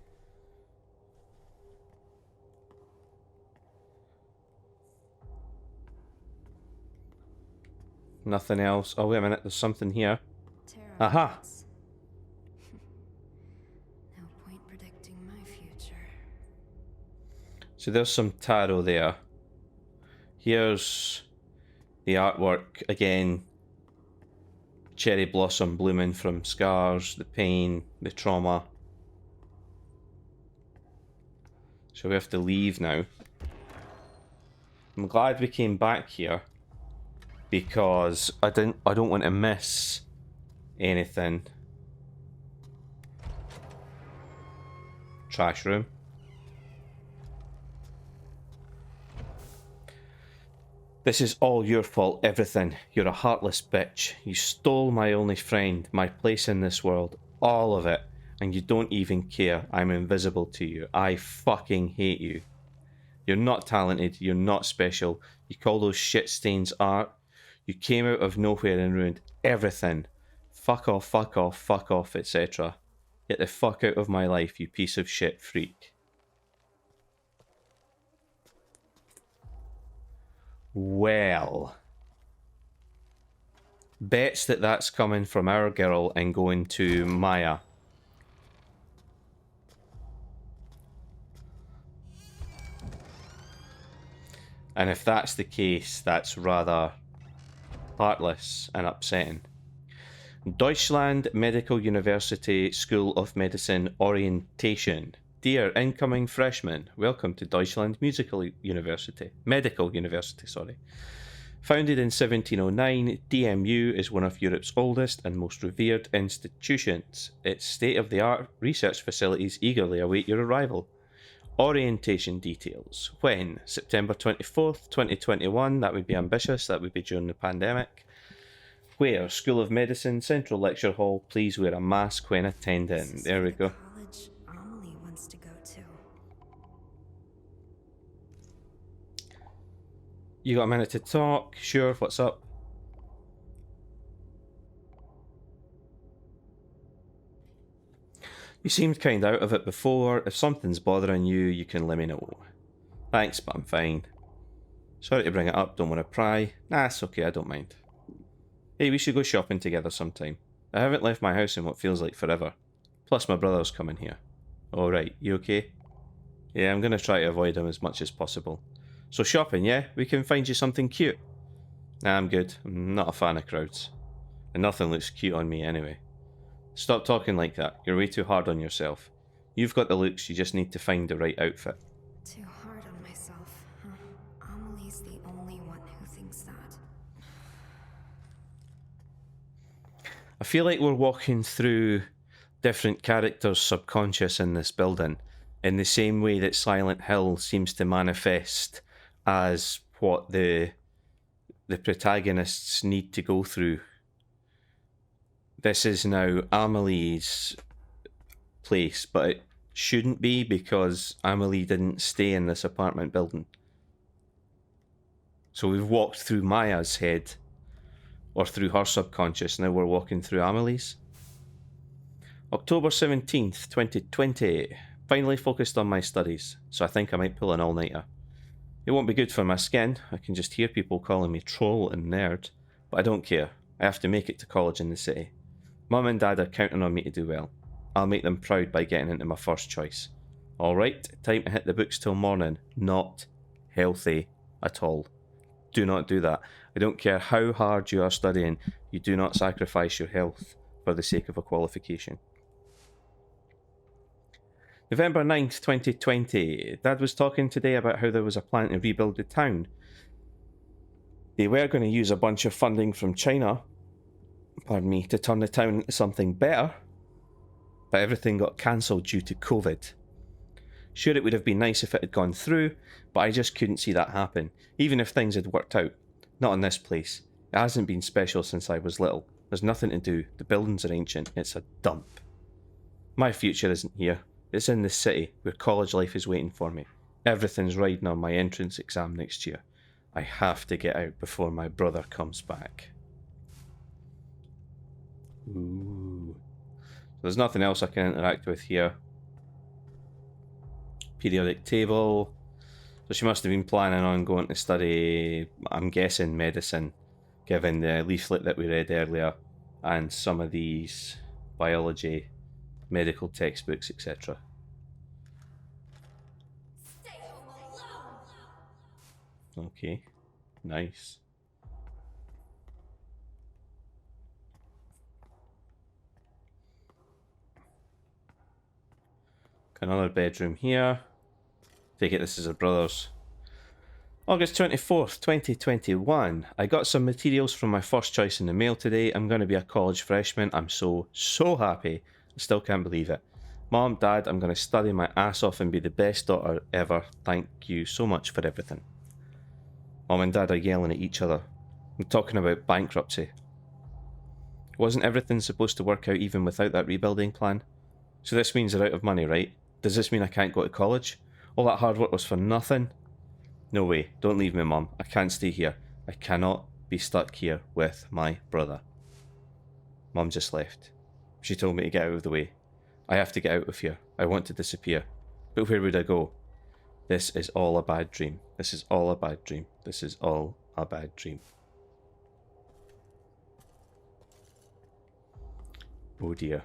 Nothing else. Oh, wait a minute, there's something here. Aha! No point predicting my future. So there's some tarot there. Here's The artwork, again, cherry blossom blooming from scars, the pain, the trauma. So we have to leave now. I'm glad we came back here because I don't want to miss anything. Trash room. This is all your fault, everything. You're a heartless bitch. You stole my only friend, my place in this world, all of it, and you don't even care. I'm invisible to you. I fucking hate you. You're not talented, you're not special. You call those shit stains art. You came out of nowhere and ruined everything. Fuck off, etc. Get the fuck out of my life, you piece of shit freak. Well, bets that that's coming from our girl and going to Maya. And if that's the case, that's rather heartless and upsetting. Deutschland Medical University School of Medicine Orientation. Dear incoming freshmen, welcome to Deutschland Medical University. Founded in 1709, DMU is one of Europe's oldest and most revered institutions. Its state-of-the-art research facilities eagerly await your arrival. Orientation details. When? September 24th, 2021. That would be ambitious. That would be during the pandemic. Where? School of Medicine, Central Lecture Hall. Please wear a mask when attending. There we go. College Amelie wants to go to. You got a minute to talk? Sure, what's up? You seemed kind out of it before. If something's bothering you, you can let me know. Thanks, but I'm fine. Sorry to bring it up, don't want to pry. Nah, it's okay, I don't mind. Hey, we should go shopping together sometime. I haven't left my house in what feels like forever. Plus my brother's coming here. Alright, you okay? Yeah, I'm gonna try to avoid him as much as possible. So shopping, yeah? We can find you something cute. Nah, I'm good. I'm not a fan of crowds. And nothing looks cute on me anyway. Stop talking like that. You're way too hard on yourself. You've got the looks, you just need to find the right outfit. Too hard on myself, huh? Amelie's the only one who thinks that. I feel like we're walking through different characters' subconscious in this building, in the same way that Silent Hill seems to manifest as what the protagonists need to go through. This is now Amelie's place, but it shouldn't be because Amelie didn't stay in this apartment building. So we've walked through Maya's head, or through her subconscious, now we're walking through Amelie's. October 17th, 2020. Finally focused on my studies, so I think I might pull an all-nighter. It won't be good for my skin, I can just hear people calling me troll and nerd, but I don't care, I have to make it to college in the city. Mum and Dad are counting on me to do well. I'll make them proud by getting into my first choice. Alright, time to hit the books till morning. Not healthy at all. Do not do that. I don't care how hard you are studying, you do not sacrifice your health for the sake of a qualification. November 9th, 2020. Dad was talking today about how there was a plan to rebuild the town. They were going to use a bunch of funding from China, to turn the town into something better, but everything got cancelled due to COVID. Sure, it would have been nice if it had gone through, but I just couldn't see that happen, even if things had worked out. Not in this place. It hasn't been special since I was little. There's nothing to do. The buildings are ancient. It's a dump. My future isn't here. It's in the city, where college life is waiting for me. Everything's riding on my entrance exam next year. I have to get out before my brother comes back. Ooh. There's nothing else I can interact with here. Periodic table. So she must have been planning on going to study, I'm guessing, medicine, given the leaflet that we read earlier, and some of these biology, medical textbooks, etc. Okay, nice. Another bedroom here. Take it this is her brother's. August 24th, 2021. I got some materials from my first choice in the mail today. I'm going to be a college freshman. I'm so happy. I still can't believe it. Mom, Dad, I'm going to study my ass off and be the best daughter ever. Thank you so much for everything. Mom and Dad are yelling at each other. I'm talking about bankruptcy. Wasn't everything supposed to work out even without that rebuilding plan? So this means they're out of money, right? Does this mean I can't go to college? All that hard work was for nothing? No way. Don't leave me, Mom. I can't stay here. I cannot be stuck here with my brother. Mom just left. She told me to get out of the way. I have to get out of here. I want to disappear. But where would I go? This is all a bad dream. This is all a bad dream. This is all a bad dream. Oh dear.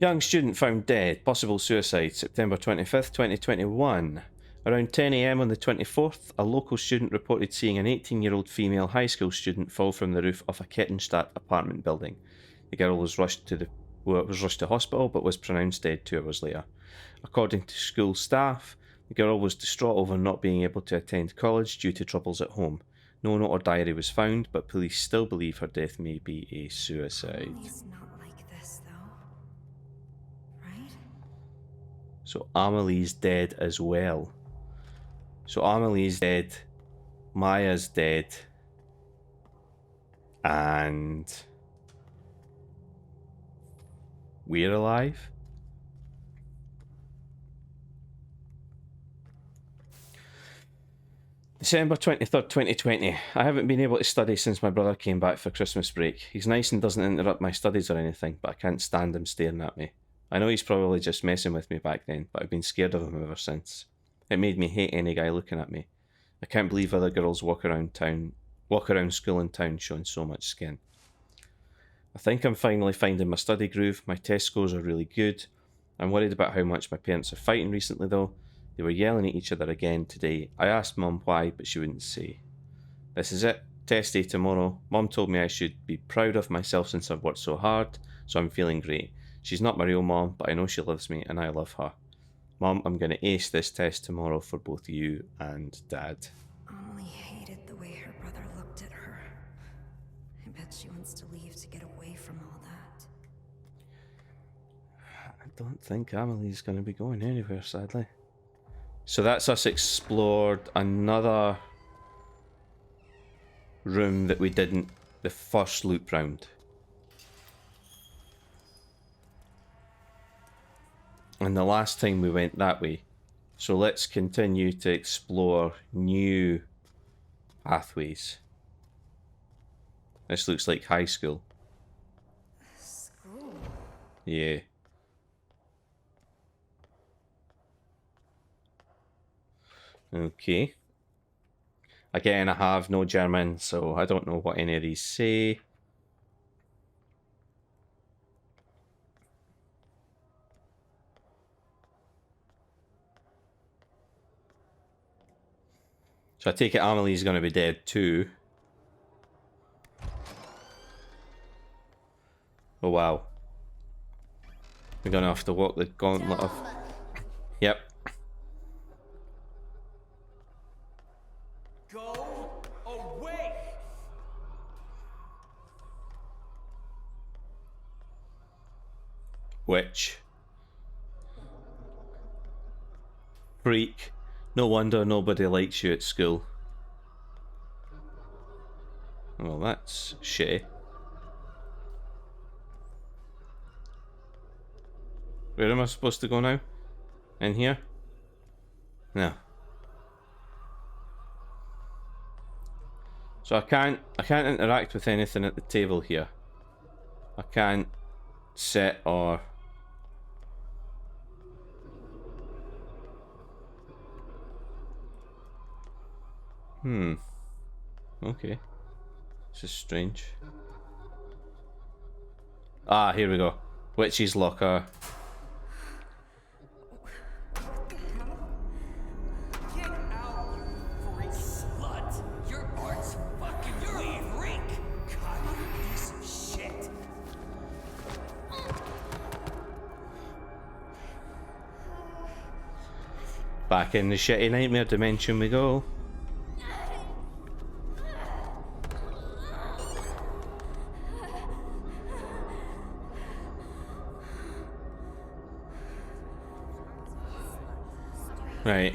Young student found dead, possible suicide, September 25th, 2021. Around 10 AM on the 24th, a local student reported seeing an 18-year-old female high school student fall from the roof of a Kettenstadt apartment building. The girl was rushed to hospital but was pronounced dead 2 hours later. According to school staff, the girl was distraught over not being able to attend college due to troubles at home. No note or diary was found, but police still believe her death may be a suicide. It's not like this, though. Right? So Amelie's dead as well. So Amelie's dead, Maya's dead, and we're alive? December 23rd, 2020. I haven't been able to study since my brother came back for Christmas break. He's nice and doesn't interrupt my studies or anything, but I can't stand him staring at me. I know he's probably just messing with me back then, but I've been scared of him ever since. It made me hate any guy looking at me. I can't believe other girls walk around school in town showing so much skin. I think I'm finally finding my study groove. My test scores are really good. I'm worried about how much my parents are fighting recently though. They were yelling at each other again today. I asked Mum why, but she wouldn't say. This is it. Test day tomorrow. Mum told me I should be proud of myself since I've worked so hard, so I'm feeling great. She's not my real mom, but I know she loves me and I love her. Mom, I'm going to ace this test tomorrow for both you and Dad. Amelie hated the way her brother looked at her. I bet she wants to leave to get away from all that. I don't think Amelie's going to be going anywhere, sadly. So that's us explored another room that we didn't the first loop round. And the last time we went that way. So let's continue to explore new pathways. This looks like high school. School? Yeah. Okay. Again, I have no German, so I don't know what any of these say. So I take it Amelie's going to be dead too. Oh wow. We're going to have to walk the gauntlet of... Yep. Go away! Which? Freak. No wonder nobody likes you at school. Well, that's shitty. Where am I supposed to go now? In here? No. So I can't interact with anything at the table here. I can't sit or... Okay. This is strange. Ah, here we go. Witch's locker. Get out, you freak slut! Your art's fucking wavering! God, you piece of shit! Back in the shitty nightmare dimension we go. Right.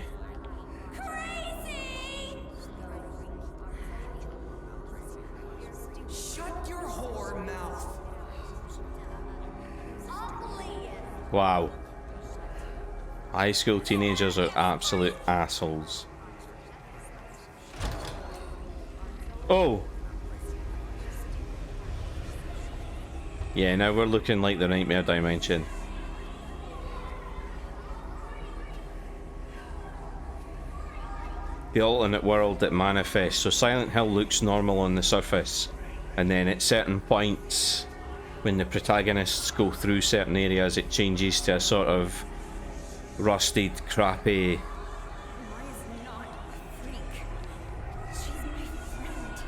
Shut your whore mouth. Wow. High school teenagers are absolute assholes. Oh! Yeah, now we're looking like the nightmare dimension. The alternate world that manifests. So Silent Hill looks normal on the surface, and then at certain points, when the protagonists go through certain areas, it changes to a sort of rusted, crappy... Maya's not a freak. She's my friend.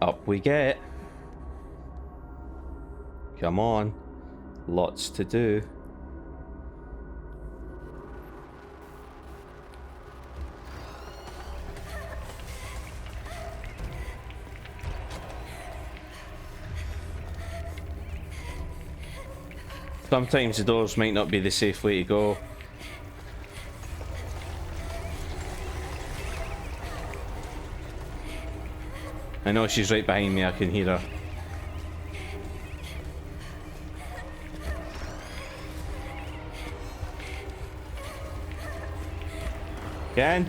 Up we get. Come on. Lots to do. Sometimes the doors might not be the safe way to go. I know she's right behind me, I can hear her. Again?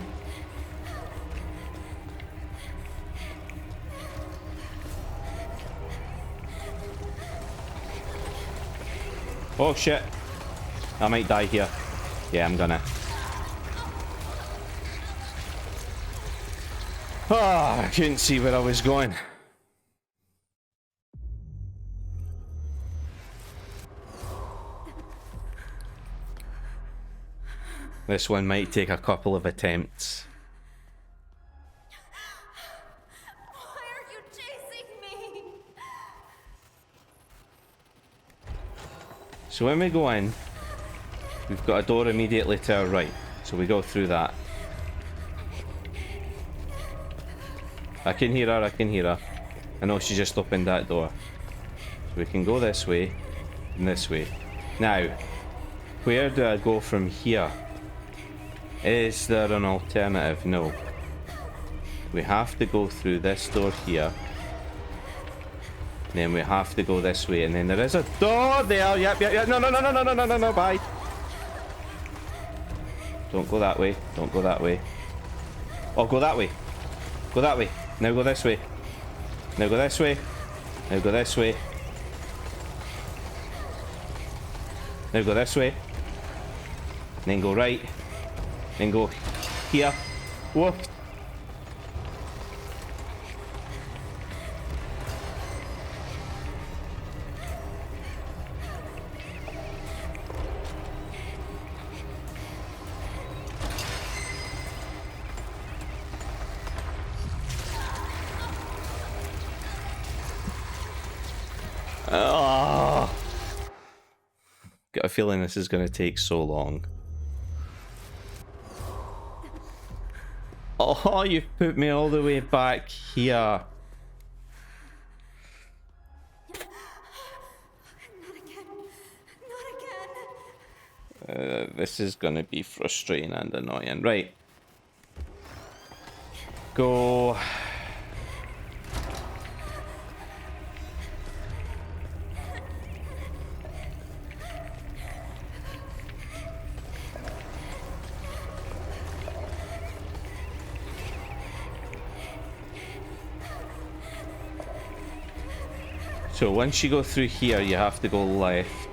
Oh shit. I might die here. Yeah, I'm gonna. Ah, I couldn't see where I was going. This one might take a couple of attempts. Why are you chasing me? So when we go in, we've got a door immediately to our right. So we go through that. I can hear her, I can hear her. I know she just opened that door. So we can go this way and this way. Now, where do I go from here? Is there an alternative? No. We have to go through this door here. Then we have to go this way, and then there is a door there. Yep, yep, yep. No, no, no, no, no, no, no, no, no, bye. Don't go that way. Don't go that way. Oh, go that way. Go that way. Now go this way. Now go this way. Now go this way. Now go this way. Then go right. Then go here. Whoa. Got a feeling this is going to take so long. Oh, you've put me all the way back here. Not again. Not again. This is going to be frustrating and annoying. Right. Go. So once you go through here, you have to go left.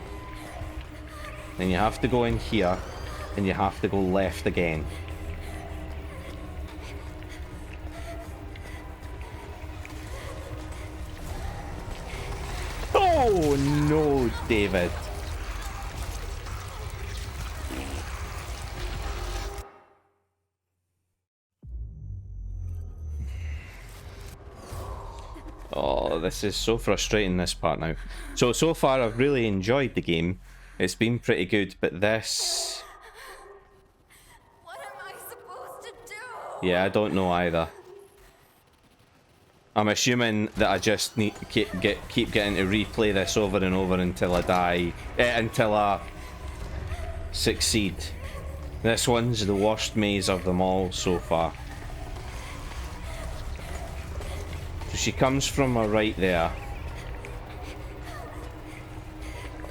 Then you have to go in here, and you have to go left again. Oh no, David. Oh, this is so frustrating, this part now. So far I've really enjoyed the game. It's been pretty good, but this... What am I supposed to do? Yeah, I don't know either. I'm assuming that I just need to keep getting to replay this over and over until I die. Until I succeed. This one's the worst maze of them all so far. So she comes from right there.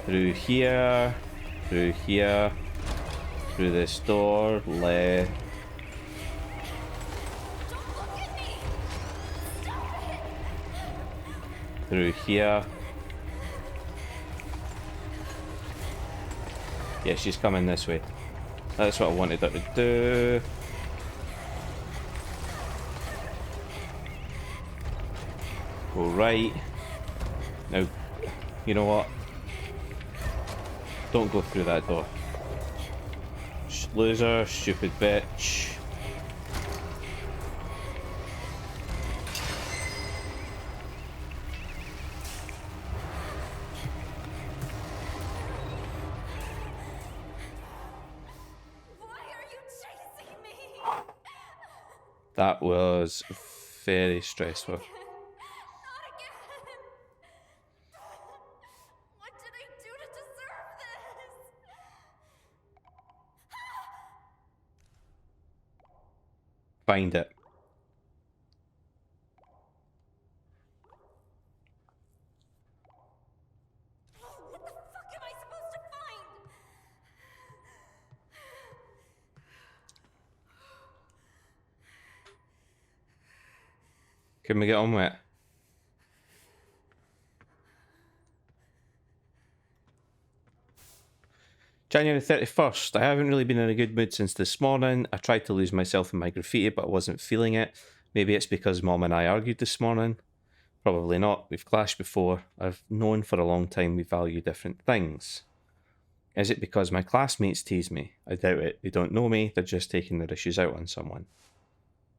Through here. Through here. Through this door. Left. Don't look at me! Stop it! Through here. Yeah, she's coming this way. That's what I wanted her to do. Go right. Now, you know what? Don't go through that door. Loser, stupid bitch. Why are you chasing me? That was very stressful. Not again! What did I do to deserve this? Find it. What the fuck am I supposed to find? Can we get on with it? January 31st. I haven't really been in a good mood since this morning. I tried to lose myself in my graffiti, but I wasn't feeling it. Maybe it's because Mom and I argued this morning. Probably not. We've clashed before. I've known for a long time we value different things. Is it because my classmates tease me? I doubt it. They don't know me. They're just taking their issues out on someone.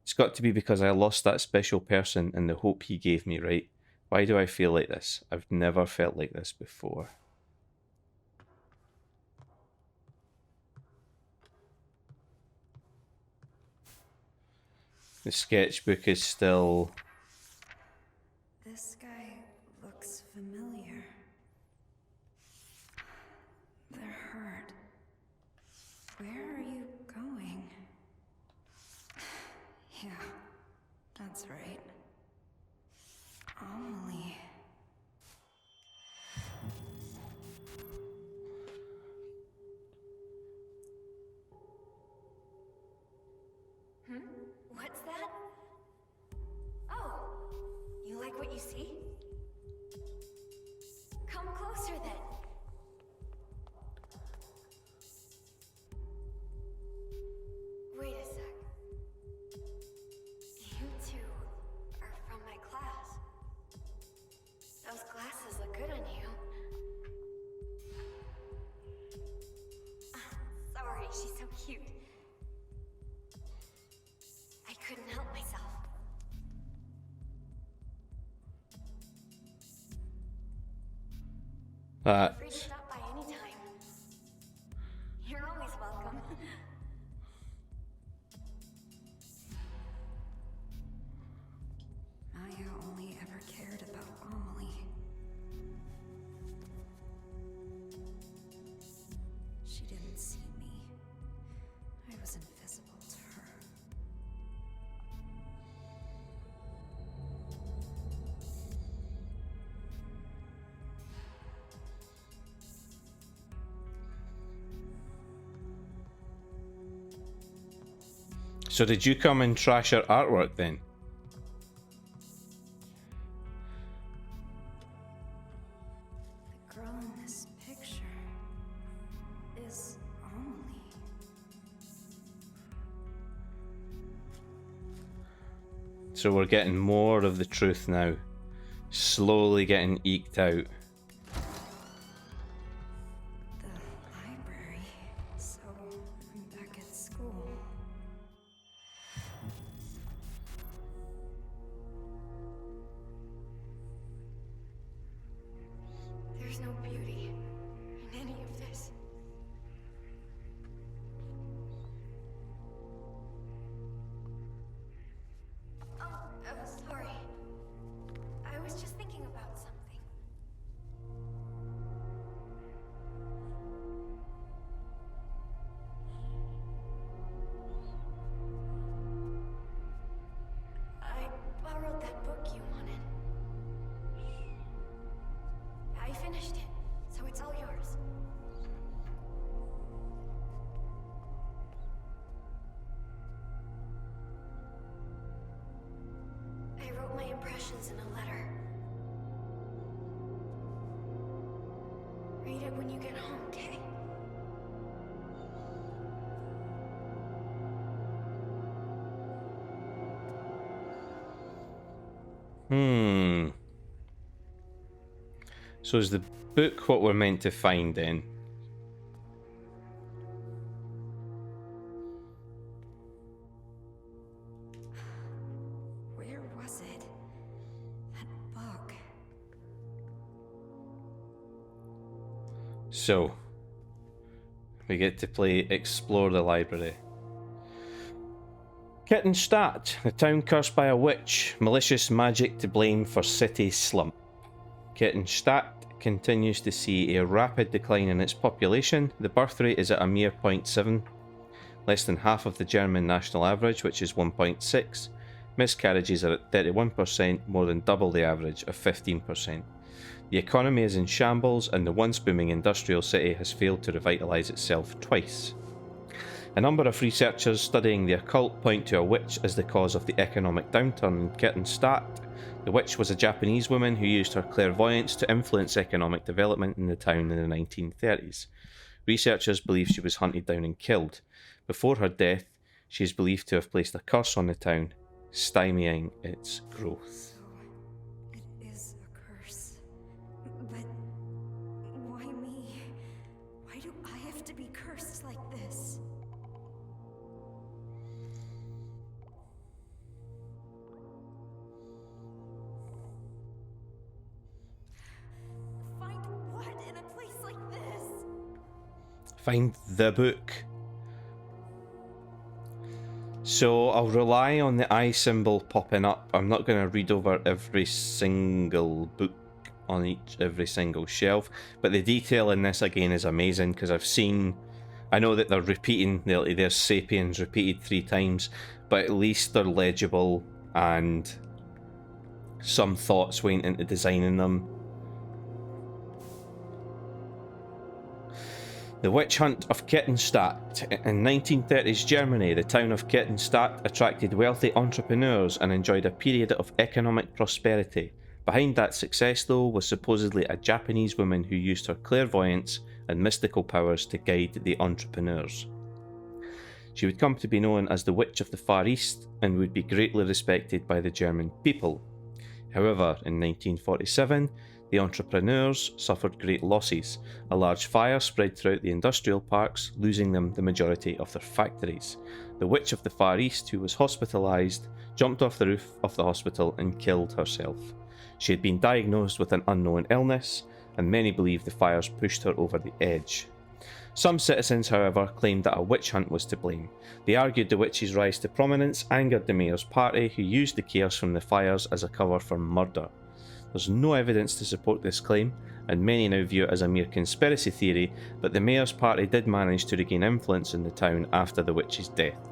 It's got to be because I lost that special person and the hope he gave me, right? Why do I feel like this? I've never felt like this before. The sketchbook is still... This guy looks familiar. They're hurt. Where are you going? Yeah, that's right. Amelie. What's that? Oh, you like what you see? Come closer then. Wait a sec. You two are from my class. Those glasses look good on you. Sorry, she's so cute. I couldn't help myself. Feel free to stop by anytime. You're always welcome. Maya only ever cared about Amelie. She didn't see me. I was invisible to her. So did you come and trash her artwork then? The girl in this picture is Amelie. So we're getting more of the truth now. Slowly getting eked out. The library. So I'm back at school. wrote my impressions in a letter. Read it when you get home, okay? So is the book what we're meant to find then? Where was it? That book. So, we get to play Explore the Library. Kittenstadt, the town cursed by a witch, malicious magic to blame for city slump. Kittenstadt continues to see a rapid decline in its population. The birth rate is at a mere 0.7, less than half of the German national average, which is 1.6. Miscarriages are at 31%, more than double the average of 15%. The economy is in shambles, and the once booming industrial city has failed to revitalise itself twice. A number of researchers studying the occult point to a witch as the cause of the economic downturn in Kittenstadt. The witch was a Japanese woman who used her clairvoyance to influence economic development in the town in the 1930s. Researchers believe she was hunted down and killed. Before her death, she is believed to have placed a curse on the town, stymieing its growth. So, it is a curse. But why me? Why do I have to be cursed like this? Find what in a place like this? Find the book. So I'll rely on the eye symbol popping up. I'm not going to read over every single book on every single shelf, but the detail in this again is amazing because I know that they're repeating, there's Sapiens repeated 3 times, but at least they're legible and some thoughts went into designing them. The Witch Hunt of Kittenstadt. In 1930s Germany, the town of Kittenstadt attracted wealthy entrepreneurs and enjoyed a period of economic prosperity. Behind that success, though, was supposedly a Japanese woman who used her clairvoyance and mystical powers to guide the entrepreneurs. She would come to be known as the Witch of the Far East and would be greatly respected by the German people. However, in 1947, the entrepreneurs suffered great losses. A large fire spread throughout the industrial parks, losing them the majority of their factories. The Witch of the Far East, who was hospitalised, jumped off the roof of the hospital and killed herself. She had been diagnosed with an unknown illness, and many believe the fires pushed her over the edge. Some citizens, however, claimed that a witch hunt was to blame. They argued the witch's rise to prominence angered the mayor's party, who used the chaos from the fires as a cover for murder. There's no evidence to support this claim, and many now view it as a mere conspiracy theory, but the mayor's party did manage to regain influence in the town after the witch's death.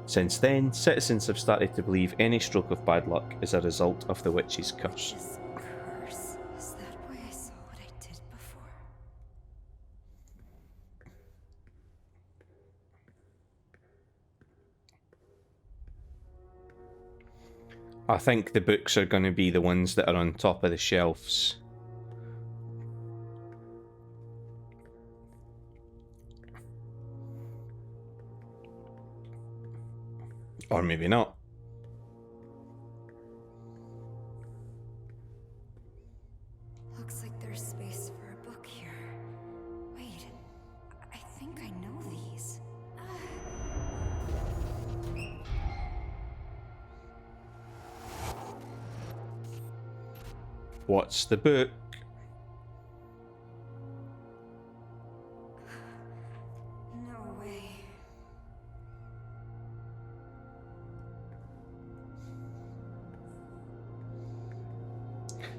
Since then, citizens have started to believe any stroke of bad luck is a result of the witch's curse. This curse. Is that why I saw what I did before? I think the books are going to be the ones that are on top of the shelves. Or maybe not. Looks like there's space for a book here. Wait, I think I know these. What's the book? No way.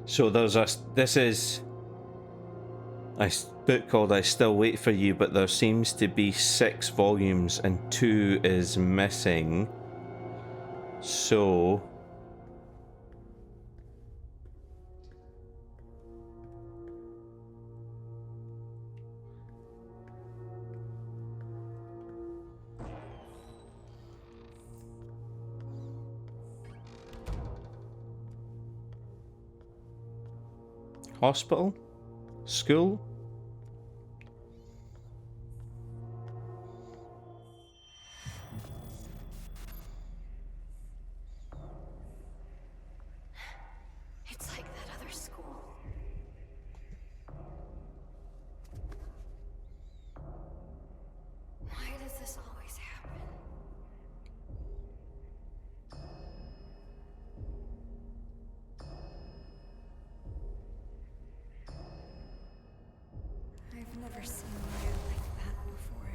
So there's this is a book called I Still Wait For You, but there seems to be 6 volumes and 2 is missing. So Hospital? School? It's like that other school. Why does this always happen? I've never seen Maya like that before.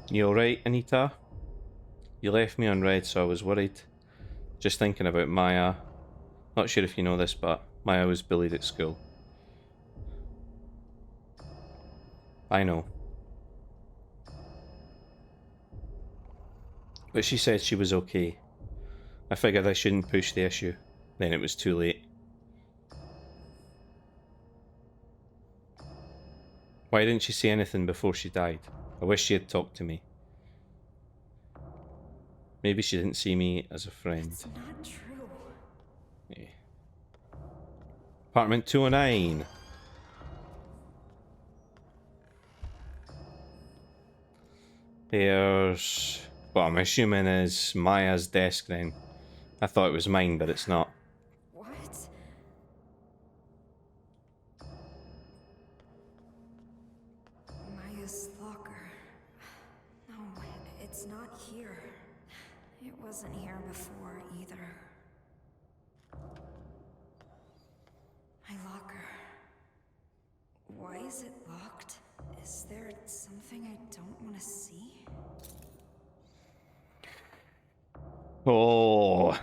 You alright, Anita? You left me on red, so I was worried. Just thinking about Maya. Not sure if you know this, but Maya was bullied at school. I know. But she said she was okay. I figured I shouldn't push the issue. Then it was too late. Why didn't she say anything before she died? I wish she had talked to me. Maybe she didn't see me as a friend. It's not true. Yeah. Apartment 209. There's... what I'm assuming is Maya's desk then. I thought it was mine, but it's not. What? Maya's locker. No, it's not here. It wasn't here before either. My locker. Why is it locked? Is there something I don't want to see? Oh.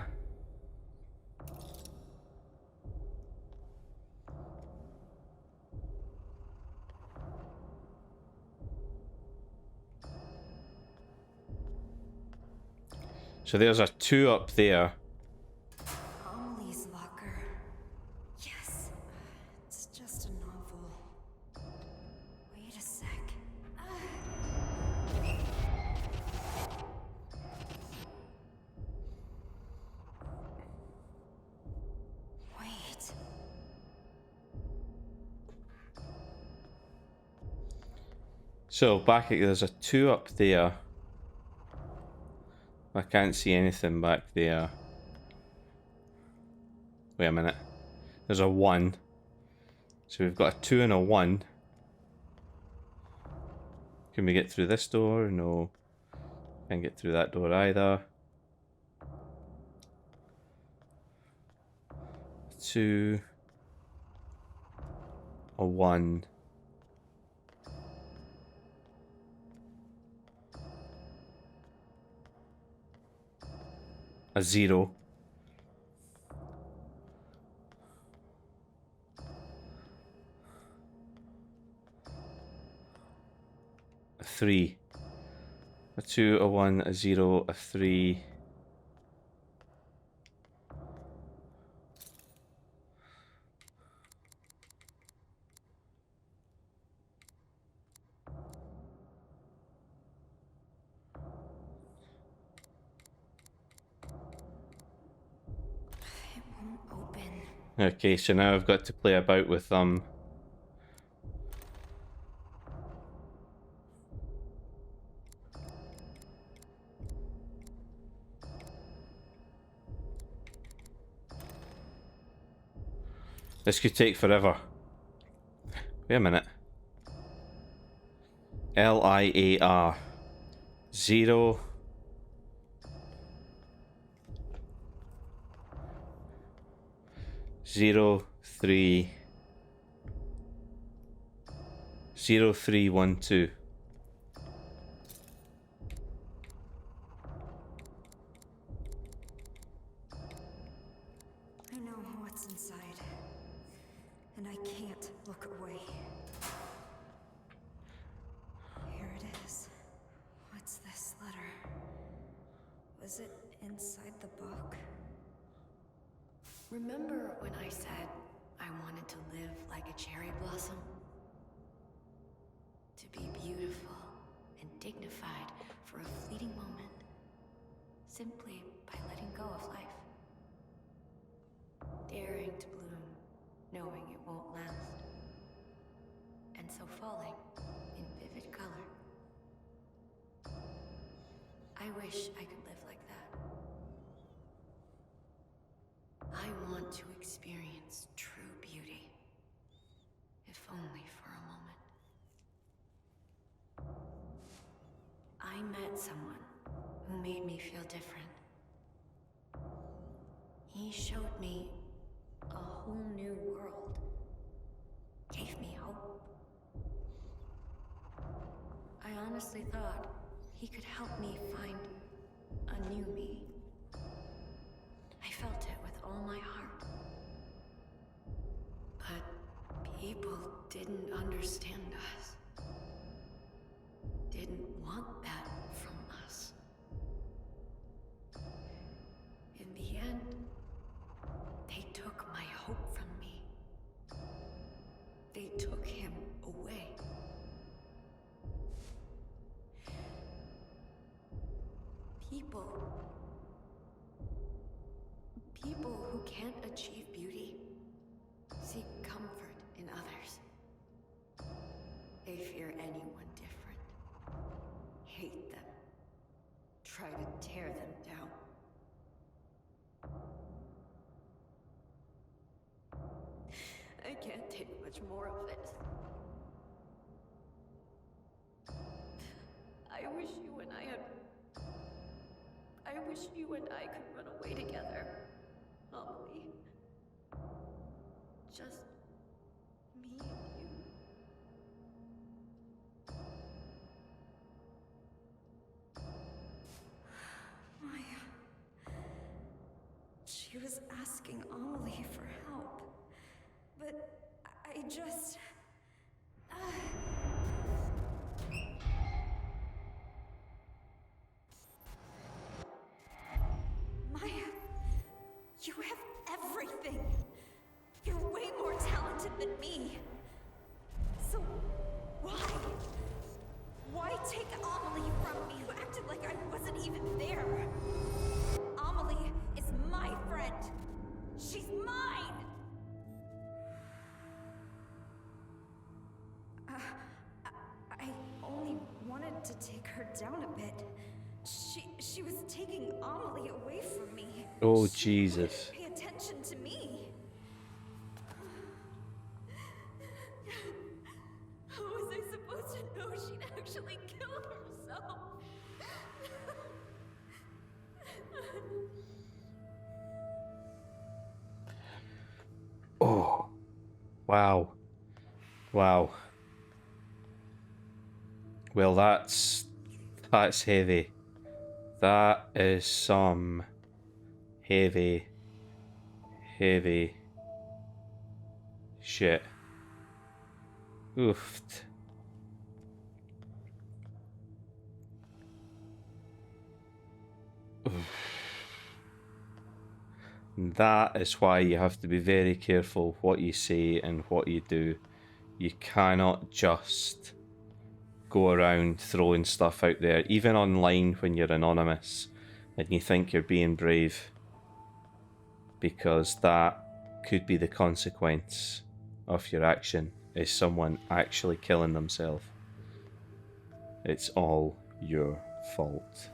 So there's a 2 up there. Amelie's locker. Yes. It's just a novel. Wait a sec. Wait. So back there's a 2 up there. I can't see anything back there. Wait a minute. There's a 1. So we've got a 2 and a 1. Can we get through this door? No. Can't get through that door either. 2. A 1. A 0. A 3. A 2, a 1, a 0, a 3. It won't open. Okay, so now I've got to play about with This could take forever. Wait a minute. LIAR 0 0 3 0 3 1 2. I know what's inside. And I can't look away. Here it is. What's this letter? Was it inside the book? Remember when I said I wanted to live like a cherry blossom? To be beautiful and dignified for a fleeting moment, simply by letting go of life. calling in vivid color. I wish I could live like that. I want to experience true beauty, if only for a moment. I met someone who made me feel different. He showed me a whole new world. Gave me hope. I honestly thought he could help me find a new me. I felt it with all my heart. But people didn't understand us. Didn't want that from us. In the end, they took my hope from me. They took him away. People who can't achieve beauty seek comfort in others. They fear anyone different, hate them, try to tear them down. I can't take much more of it. I wish you and I could run away together, Amelie. Just me and you. Maya. She was asking Amelie for help. But I just... Maya, you have everything. You're way more talented than me. So why? Why take Amelie from me? You acted like I wasn't even there. Amelie is my friend. She's mine. I only wanted to take her down a bit. She was taking Amelie away from me. Oh, She Jesus. wouldn't pay attention to me. How was I supposed to know she'd actually kill herself? Oh, wow. Wow. Well, that's heavy. That is some heavy shit. Oofed. Oof. That is why you have to be very careful what you say and what you do. You cannot just go around throwing stuff out there, even online when you're anonymous and you think you're being brave, because that could be the consequence of your action, is someone actually killing themselves. It's all your fault.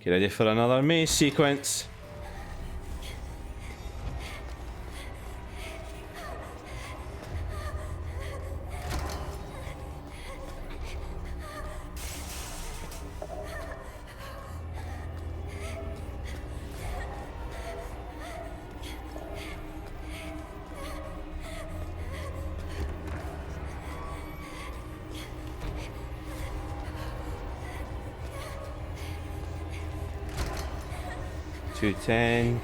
Get ready for another maze sequence. $210.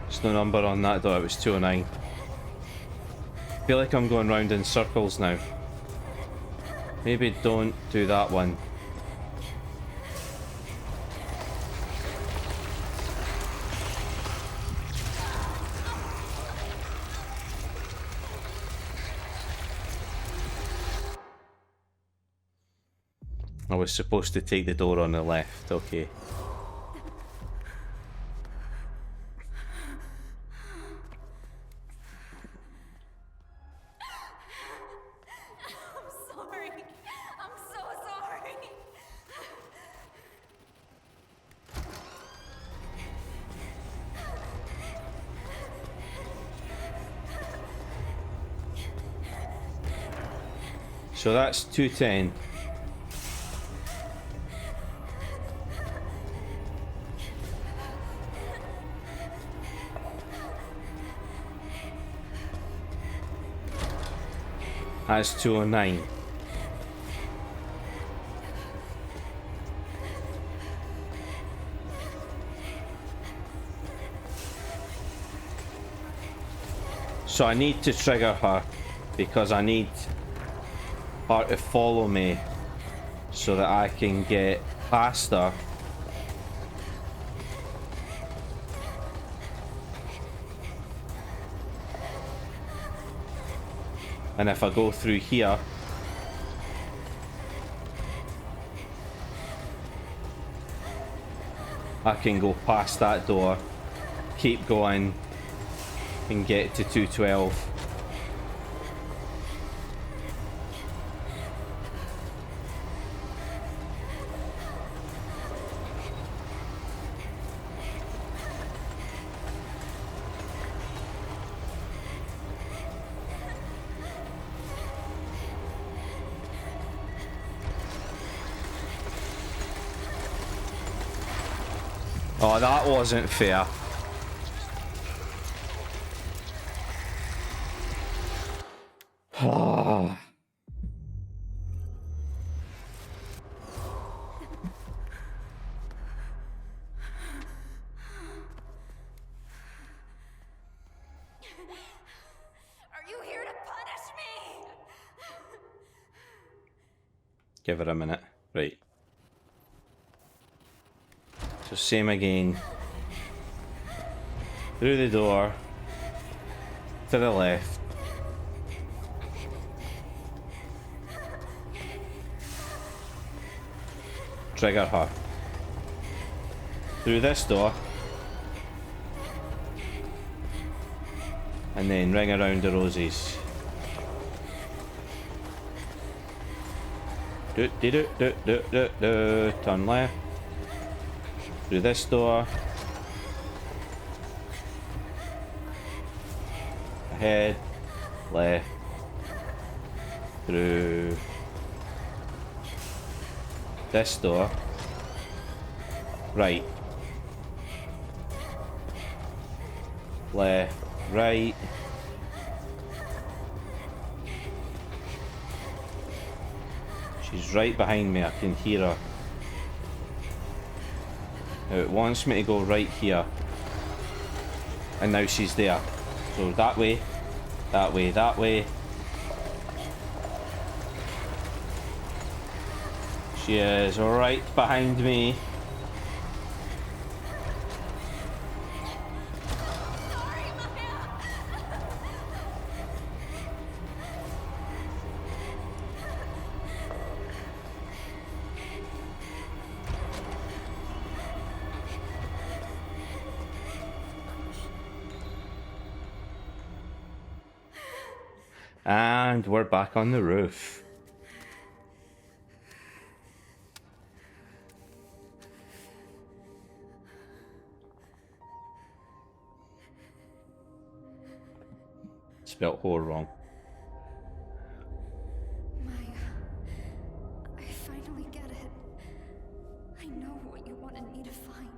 There's no number on that door, it was 209. I feel like I'm going round in circles now. Maybe don't do that one. I was supposed to take the door on the left, okay. I'm sorry. I'm so sorry. So that's 210. That's 209. So I need to trigger her because I need her to follow me so that I can get past her. And if I go through here, I can go past that door, keep going, and get to 212. Oh, that wasn't fair. Are you here to punish me? Give it a minute. Right. So same again. Through the door. To the left. Trigger her. Through this door. And then ring around the roses. Turn left. Through this door. Ahead. Left. Through this door. Right. Left. Right. She's right behind me, I can hear her. Now it wants me to go right here. And now she's there. So that way, that way, that way. She is right behind me. And we're back on the roof. Spelt whore wrong. Maya, I finally get it. I know what you wanted me to find.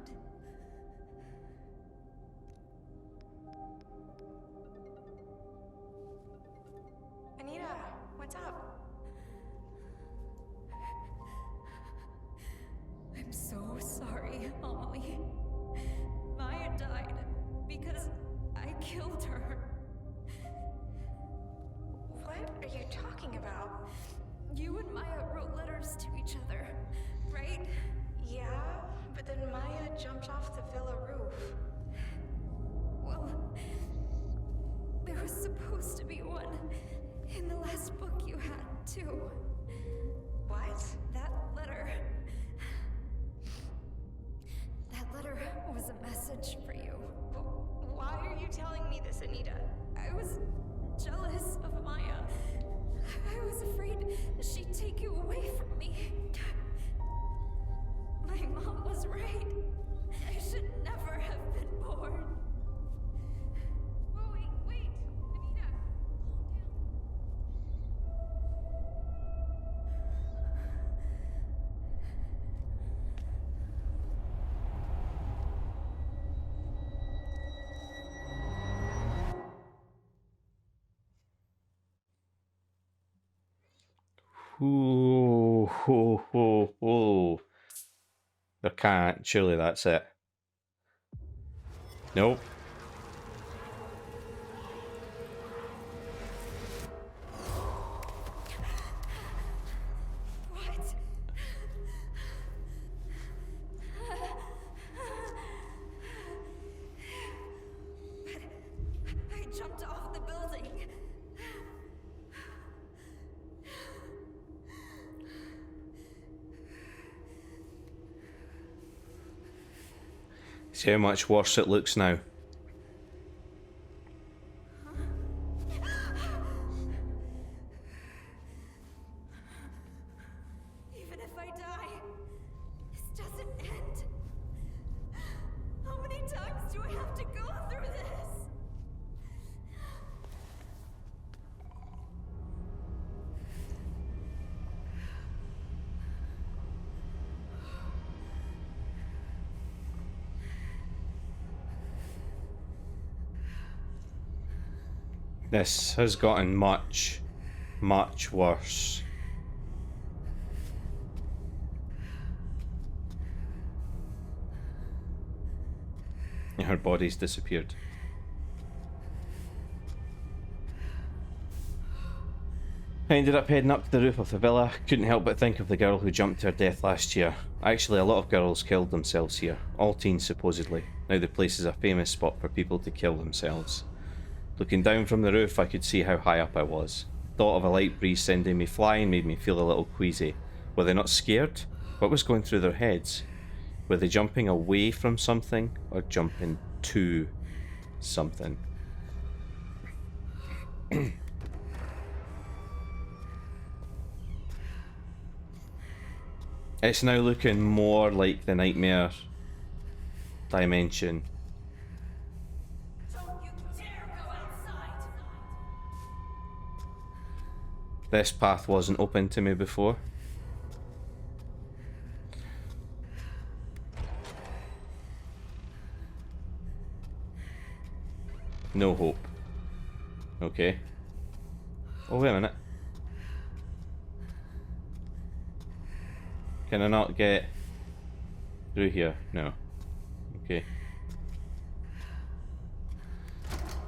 Anita, what's up? I'm so sorry, Amelie. Maya died because I killed her. What are you talking about? You and Maya wrote letters to each other, right? Yeah, but then Maya jumped off the villa roof. Well, there was supposed to be one in the last book you had, too. What? That letter message for you. Why are you telling me this, Anita? I was jealous of Maya. I was afraid she'd take you away from me. My mom was right. I should never have been born. Oh, wait, Anita, Ooh, ho, ho, ho. There can't. Surely that's it. Nope. What? I jumped off the building. See how much worse it looks now. Even if I die, this doesn't end. How many times do I have to go through this? This has gotten much, much worse. Her body's disappeared. I ended up heading up to the roof of the villa. Couldn't help but think of the girl who jumped to her death last year. Actually, a lot of girls killed themselves here. All teens, supposedly. Now the place is a famous spot for people to kill themselves. Looking down from the roof, I could see how high up I was. Thought of a light breeze sending me flying made me feel a little queasy. Were they not scared? What was going through their heads? Were they jumping away from something or jumping to something? It's now looking more like the nightmare dimension. Don't you dare go outside! This path wasn't open to me before. No hope. Okay. Oh, wait a minute. Can I not get through here? No. Okay.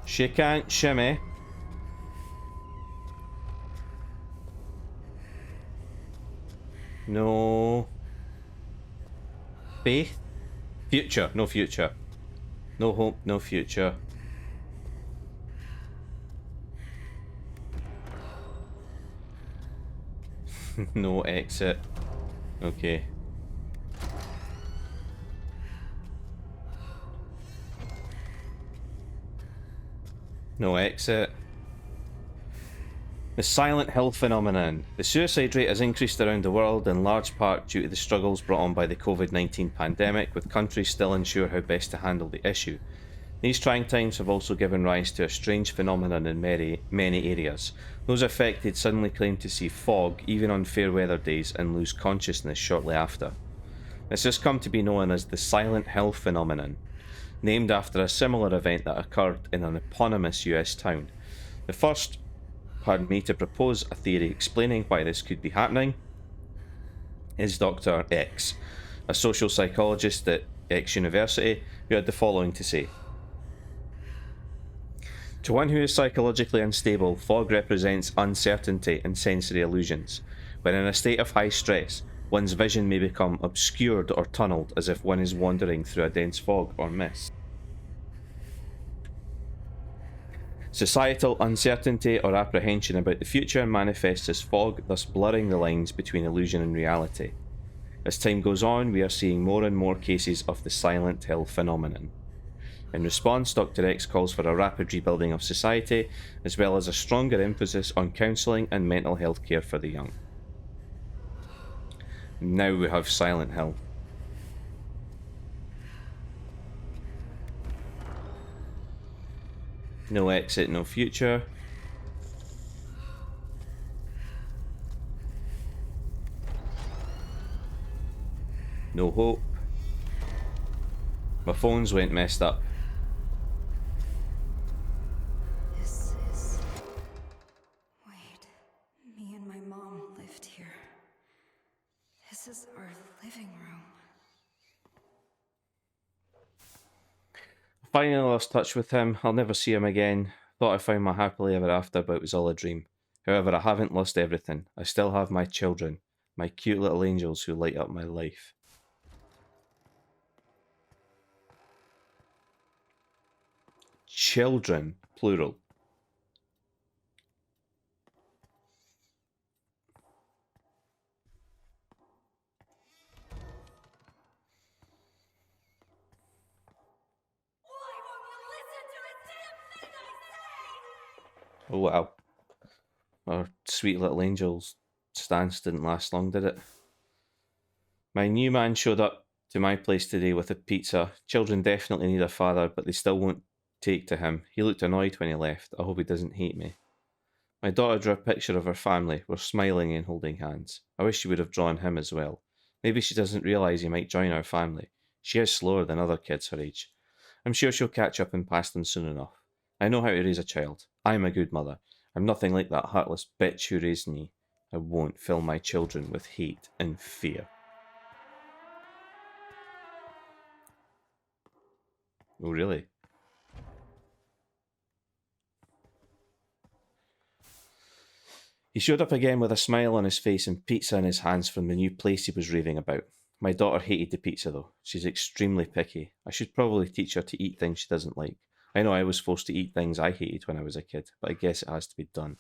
She can't shimmy. No. Faith? Future. No future. No hope, no future. No exit. Okay. No exit. The silent hill phenomenon. The suicide rate has increased around the world in large part due to the struggles brought on by the COVID-19 pandemic, with countries still unsure how best to handle the issue. These trying times have also given rise to a strange phenomenon in many areas. Those affected suddenly claim to see fog even on fair weather days and lose consciousness shortly after. This has come to be known as the silent hill phenomenon, named after a similar event that occurred in an eponymous US town. The first, to propose a theory explaining why this could be happening is Dr. X, a social psychologist at X University, who had the following to say. To one who is psychologically unstable, fog represents uncertainty and sensory illusions. When in a state of high stress, one's vision may become obscured or tunneled as if one is wandering through a dense fog or mist. Societal uncertainty or apprehension about the future manifests as fog, thus blurring the lines between illusion and reality. As time goes on, we are seeing more and more cases of the silent hill phenomenon. In response, Dr. X calls for a rapid rebuilding of society, as well as a stronger emphasis on counselling and mental health care for the young. Now we have Silent Hill. No exit, no future. No hope. My phones went messed up. This is... Wait, me and my mom lived here. This is our living room. Finally lost touch with him. I'll never see him again. Thought I found my happily ever after, but it was all a dream. However, I haven't lost everything. I still have my children, my cute little angels who light up my life. Children, plural. Why won't you listen to a damn thing I say? Oh wow. Our sweet little angel's stance didn't last long, did it? My new man showed up to my place today with a pizza. Children definitely need a father, but they still won't take to him. He looked annoyed when he left. I hope he doesn't hate me. My daughter drew a picture of her family. We're smiling and holding hands. I wish she would have drawn him as well. Maybe she doesn't realise he might join our family. She is slower than other kids her age. I'm sure she'll catch up and pass them soon enough. I know how to raise a child. I'm a good mother. I'm nothing like that heartless bitch who raised me. I won't fill my children with hate and fear. Oh, really? He showed up again with a smile on his face and pizza in his hands from the new place he was raving about. My daughter hated the pizza though. She's extremely picky. I should probably teach her to eat things she doesn't like. I know I was forced to eat things I hated when I was a kid, but I guess it has to be done.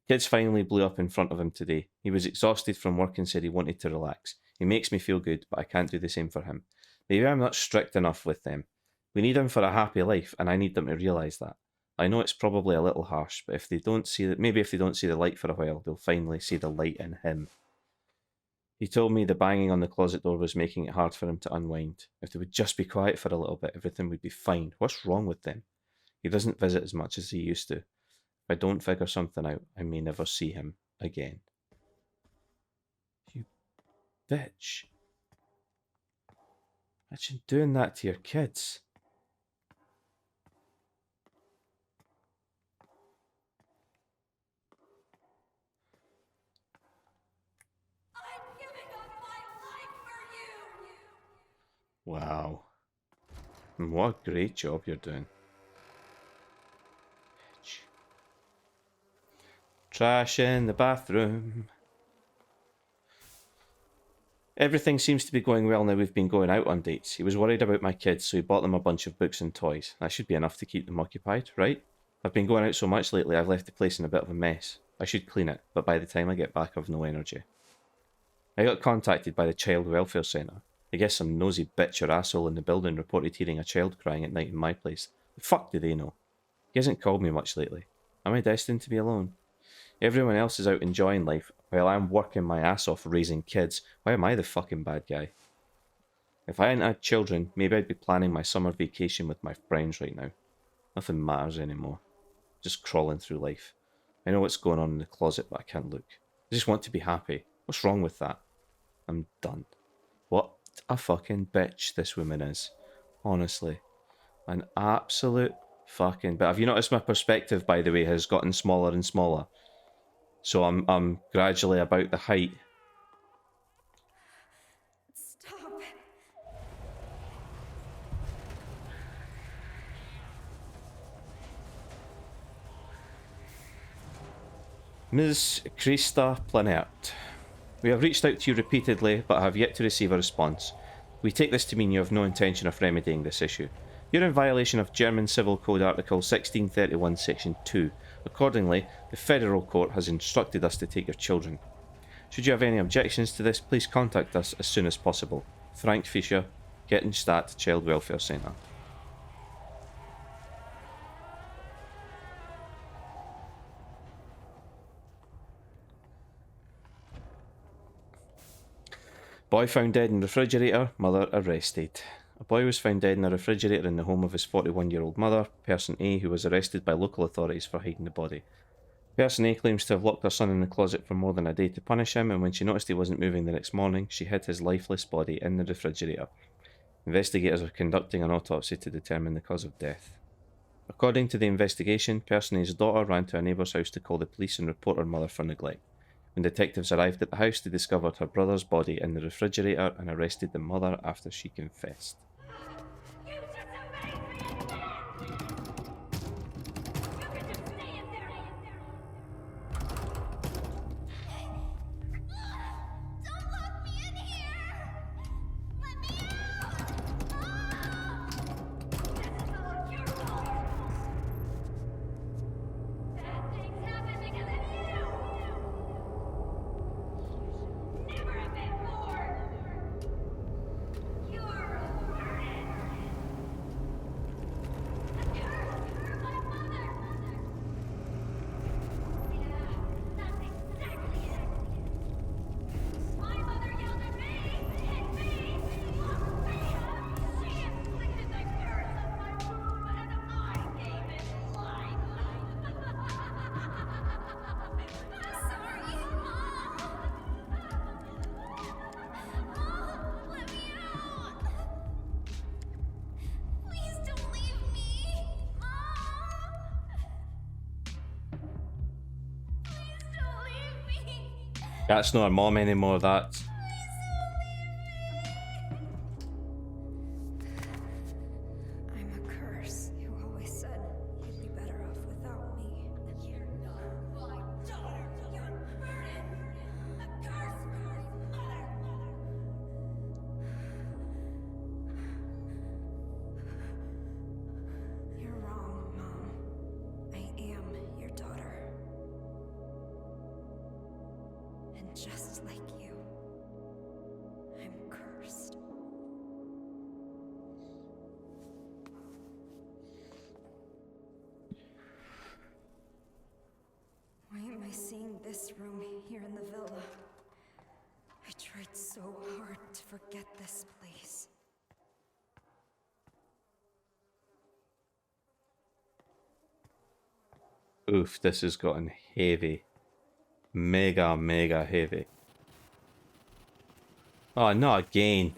Kids finally blew up in front of him today. He was exhausted from work and said he wanted to relax. He makes me feel good, but I can't do the same for him. Maybe I'm not strict enough with them. We need them for a happy life, and I need them to realise that. I know it's probably a little harsh, but if they don't see that, maybe if they don't see the light for a while, they'll finally see the light in him. He told me the banging on the closet door was making it hard for him to unwind. If they would just be quiet for a little bit, everything would be fine. What's wrong with them? He doesn't visit as much as he used to. If I don't figure something out, I may never see him again. You bitch. Imagine doing that to your kids. I'm giving up my life for you! Wow. And what a great job you're doing. Bitch. Trash in the bathroom. Everything seems to be going well now we've been going out on dates. He was worried about my kids, so he bought them a bunch of books and toys. That should be enough to keep them occupied, right? I've been going out so much lately I've left the place in a bit of a mess. I should clean it, but by the time I get back I've no energy. I got contacted by the Child Welfare Centre. I guess some nosy bitch or asshole in the building reported hearing a child crying at night in my place. The fuck do they know? He hasn't called me much lately. Am I destined to be alone? Everyone else is out enjoying life, while I'm working my ass off raising kids. Why am I the fucking bad guy? If I hadn't had children, maybe I'd be planning my summer vacation with my friends right now. Nothing matters anymore. Just crawling through life. I know what's going on in the closet, but I can't look. I just want to be happy. What's wrong with that? I'm done. What a fucking bitch this woman is. Honestly. An absolute fucking... But have you noticed my perspective, by the way, has gotten smaller and smaller? So I'm gradually about the height. Stop. Ms. Krista Planert. We have reached out to you repeatedly, but have yet to receive a response. We take this to mean you have no intention of remedying this issue. You're in violation of German Civil Code Article 1631 Section 2. Accordingly, the Federal Court has instructed us to take your children. Should you have any objections to this, please contact us as soon as possible. Frank Fischer, Gettenstadt Child Welfare Centre. Boy found dead in refrigerator, mother arrested. A boy was found dead in a refrigerator in the home of his 41-year-old mother, Person A, who was arrested by local authorities for hiding the body. Person A claims to have locked her son in the closet for more than a day to punish him, and when she noticed he wasn't moving the next morning, she hid his lifeless body in the refrigerator. Investigators are conducting an autopsy to determine the cause of death. According to the investigation, Person A's daughter ran to a neighbour's house to call the police and report her mother for neglect. When detectives arrived at the house, they discovered her brother's body in the refrigerator and arrested the mother after she confessed. You just made me a man! You can just stay in there! Don't lock me in here! Let me out! This is all your fault! Bad things happen because of you! Never have been born! You're a burden! A curse for my mother! Yeah, that's exactly it! My mother yelled at me, hit me, locked me up! She inflicted the curse on my womb, and I gave it life! I'm sorry, Mom! Mom, let me out! Please don't leave me! Mom! Please don't leave me! That's not her mom anymore, that. I'm a curse. You always said you'd be better off without me. You're not my daughter. You're a burden. A curse for your mother. You're wrong, Mom. I am your daughter. And just like you, I'm cursed. Why am I seeing this room here in the villa? I tried so hard to forget this place. Oof, this has gotten heavy. Mega, mega heavy. Oh, not again.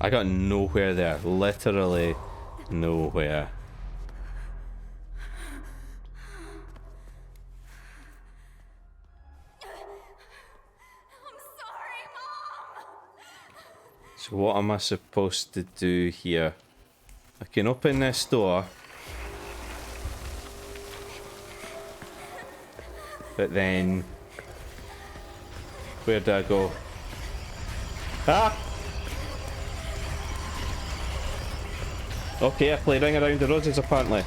I got nowhere there. Literally nowhere. I'm sorry, Mom! So what am I supposed to do here? I can open this door. But then... where do I go? Ah! Okay, I play Ring Around the Roses apparently.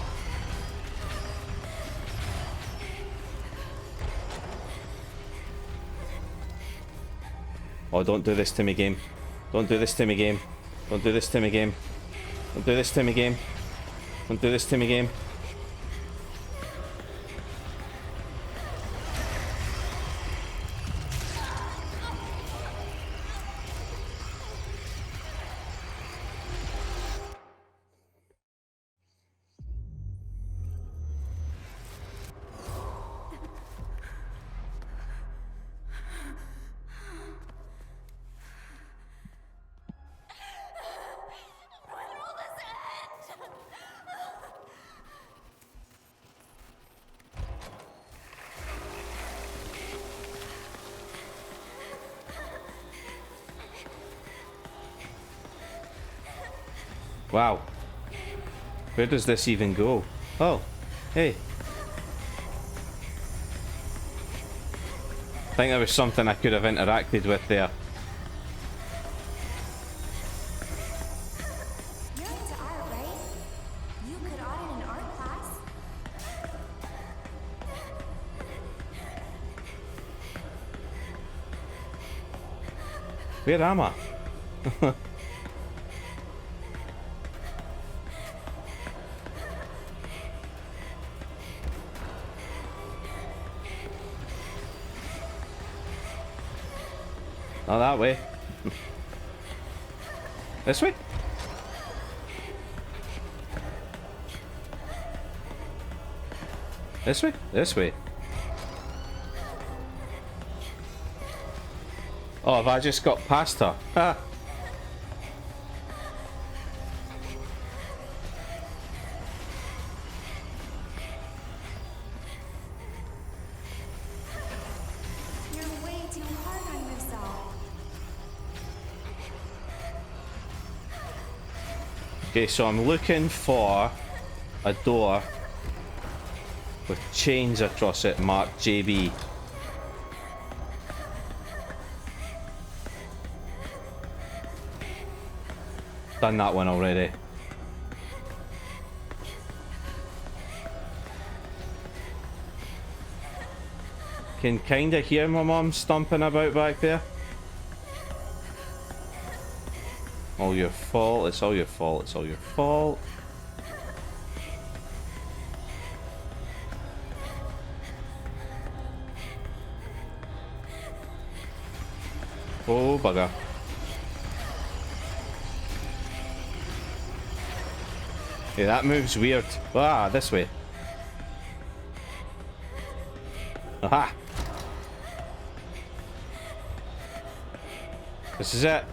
Oh, don't do this to me, game. Don't do this to me, game. Don't do this to me, game. Don't do this to me, game. Don't do this to me, game. When will this end? Wow. Where does this even go? Oh, hey. I think there was something I could have interacted with there. You're into art, right? You could audit an art class. Where am I? Not that way. This way? This way? This way. Oh, have I just got past her? Ah. You're way too hard on yourself. Okay, so I'm looking for a door with chains across it marked JB. Done that one already. Can kinda hear my mom stomping about back there. All your fault, it's all your fault, it's all your fault. Oh, bugger. Yeah, that moves weird. Ah, this way. Aha! This is it.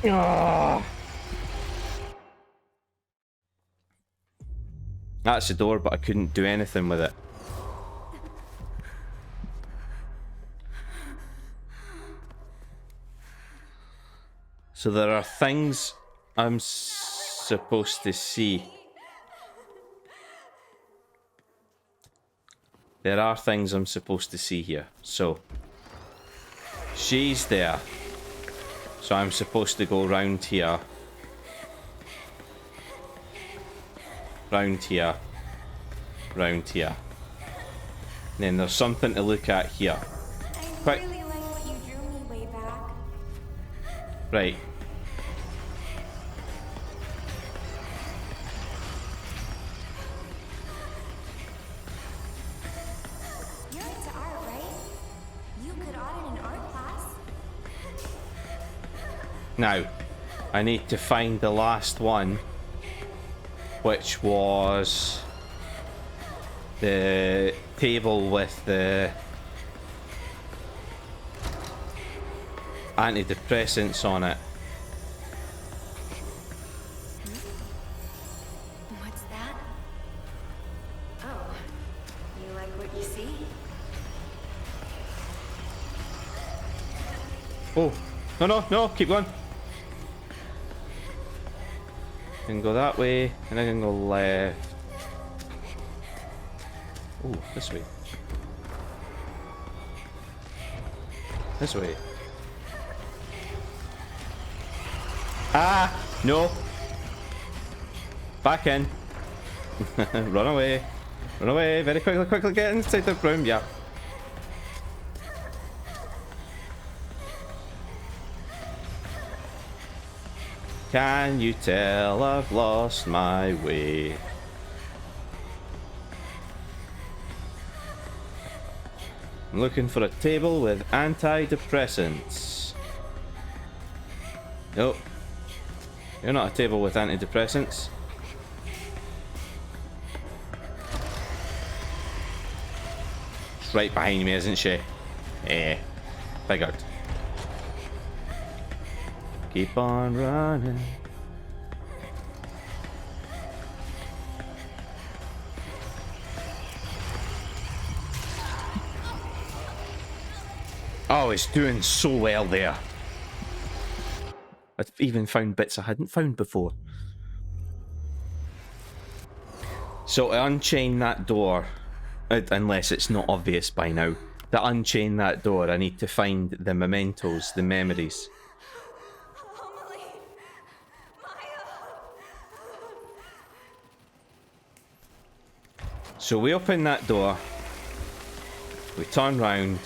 Ah. That's the door, but I couldn't do anything with it. So there are things I'm supposed to see. There are things I'm supposed to see here. So she's there. So I'm supposed to go round here. Round here. Round here. And then there's something to look at here. I Quick. really like what you drew me way back. Right. You're into art, right? You could audit an art class. Now, I need to find the last one, which was the table with the antidepressants on it. What's that? Oh, you like what you see? Oh, no, no, no, keep going. I can go that way, and I can go left. Oh, this way. This way. Ah! No! Back in. Run away. Run away. Very quickly, quickly get inside the room. Yeah. Can you tell I've lost my way? I'm looking for a table with antidepressants. Nope. You're not a table with antidepressants. She's right behind me, isn't she? Eh. Figured. Keep on running. Oh, it's doing so well there. I've even found bits I hadn't found before. So to unchain that door, unless it's not obvious by now, to unchain that door I need to find the mementos, the memories. Amelie! So we open that door, we turn round,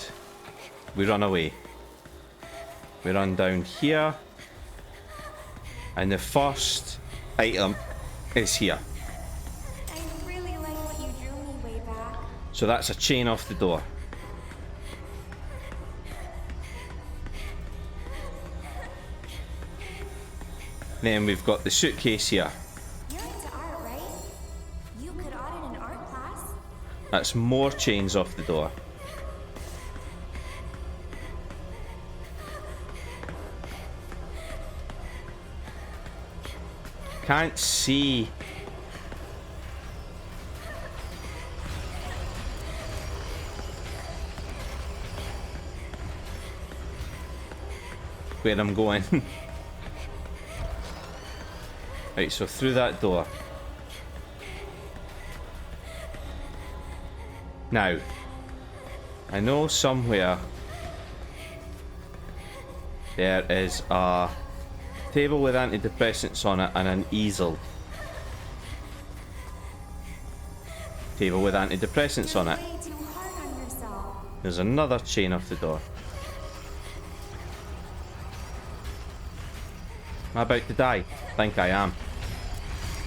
we run away. We run down here, and the first item is here. I really like what you drew me way back. So that's a chain off the door. Then we've got the suitcase here. You're into art, right? You could audit an art class. That's more chains off the door. Can't see. Where I'm going. Right, so through that door. Now, I know somewhere there is a table with antidepressants on it and an easel. Table with antidepressants on it. Way too hard on yourself. There's another chain off the door. Am I about to die? I think I am.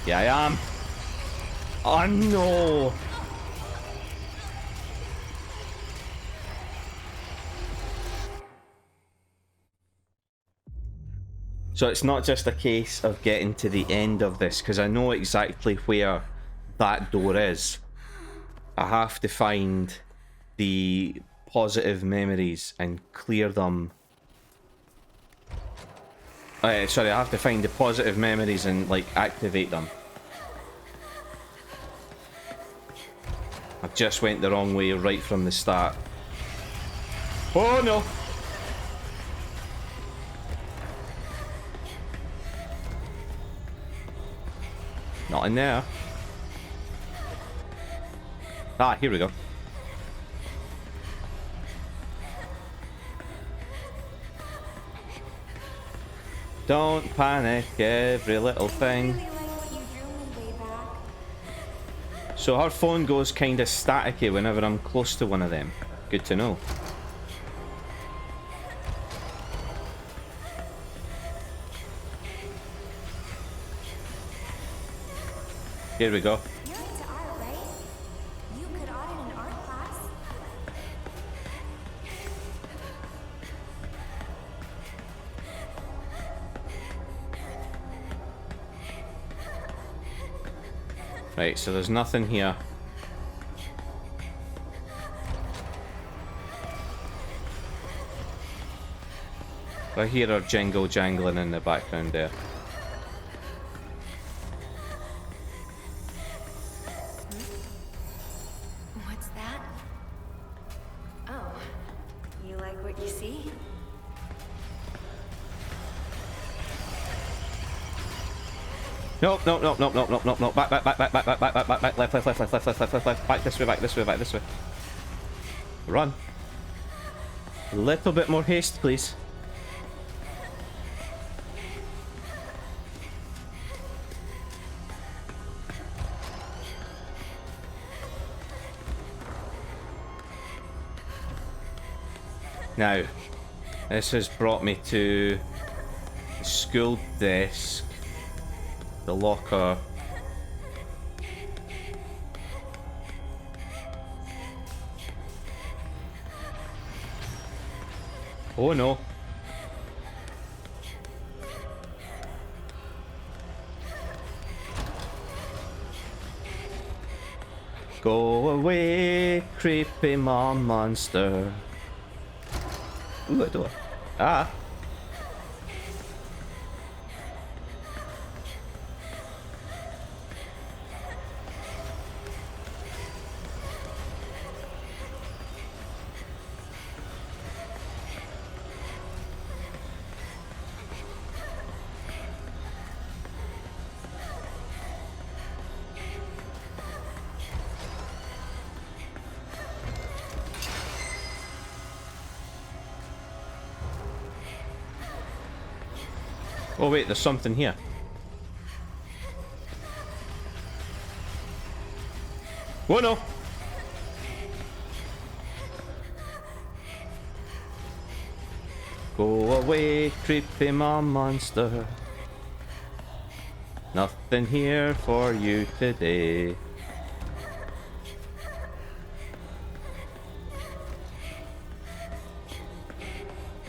Yeah, I am. Oh no! So it's not just a case of getting to the end of this, because I know exactly where that door is. I have to find the positive memories and clear them. Sorry, I have to find the positive memories and, like, activate them. I just went the wrong way right from the start. Oh no! Not in there. Ah, here we go. Don't panic, every little thing. Really like what you drew me way back. So her phone goes kind of staticky whenever I'm close to one of them. Good to know. Here we go. You're into art, right? You could audit an art class. Right, so there's nothing here. I hear her jingle jangling in the background there. What's that? Oh, you like what you see? Nope, nope, nope, nope, nope, nope, nope, nope. Back, left, back this way, back this way. Run. A little bit more haste, please. Now, this has brought me to the school desk, the locker. Oh no. Go away, creepy mom monster. Ooh, a door. Ah. Oh wait, there's something here. Oh no! Go away, creepy mom monster. Nothing here for you today.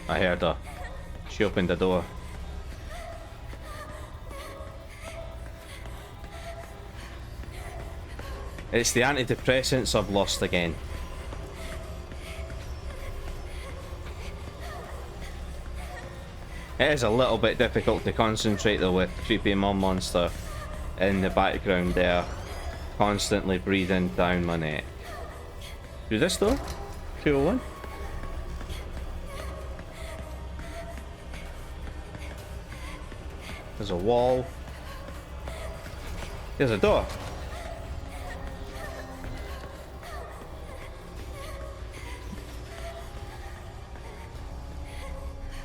I heard her. She opened the door. It's the antidepressants I've lost again. It is a little bit difficult to concentrate though with creepy mom monster in the background there, constantly breathing down my neck. Through this door? 201? There's a wall. There's a door.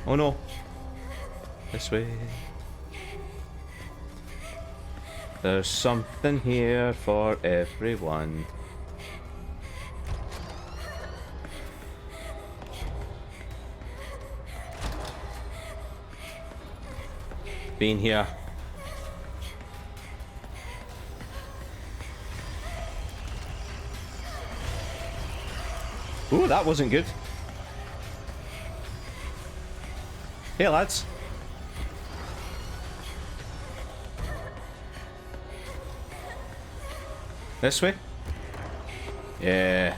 Oh no. This way. There's something here for everyone. Been here. Ooh, that wasn't good. Hey lads. This way? Yeah.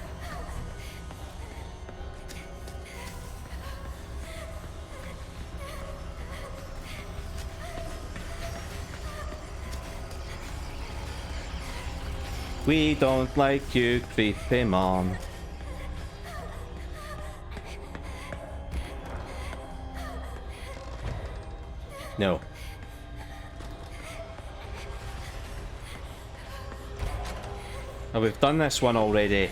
We don't like you, creepy mom. No. Oh, we've done this one already.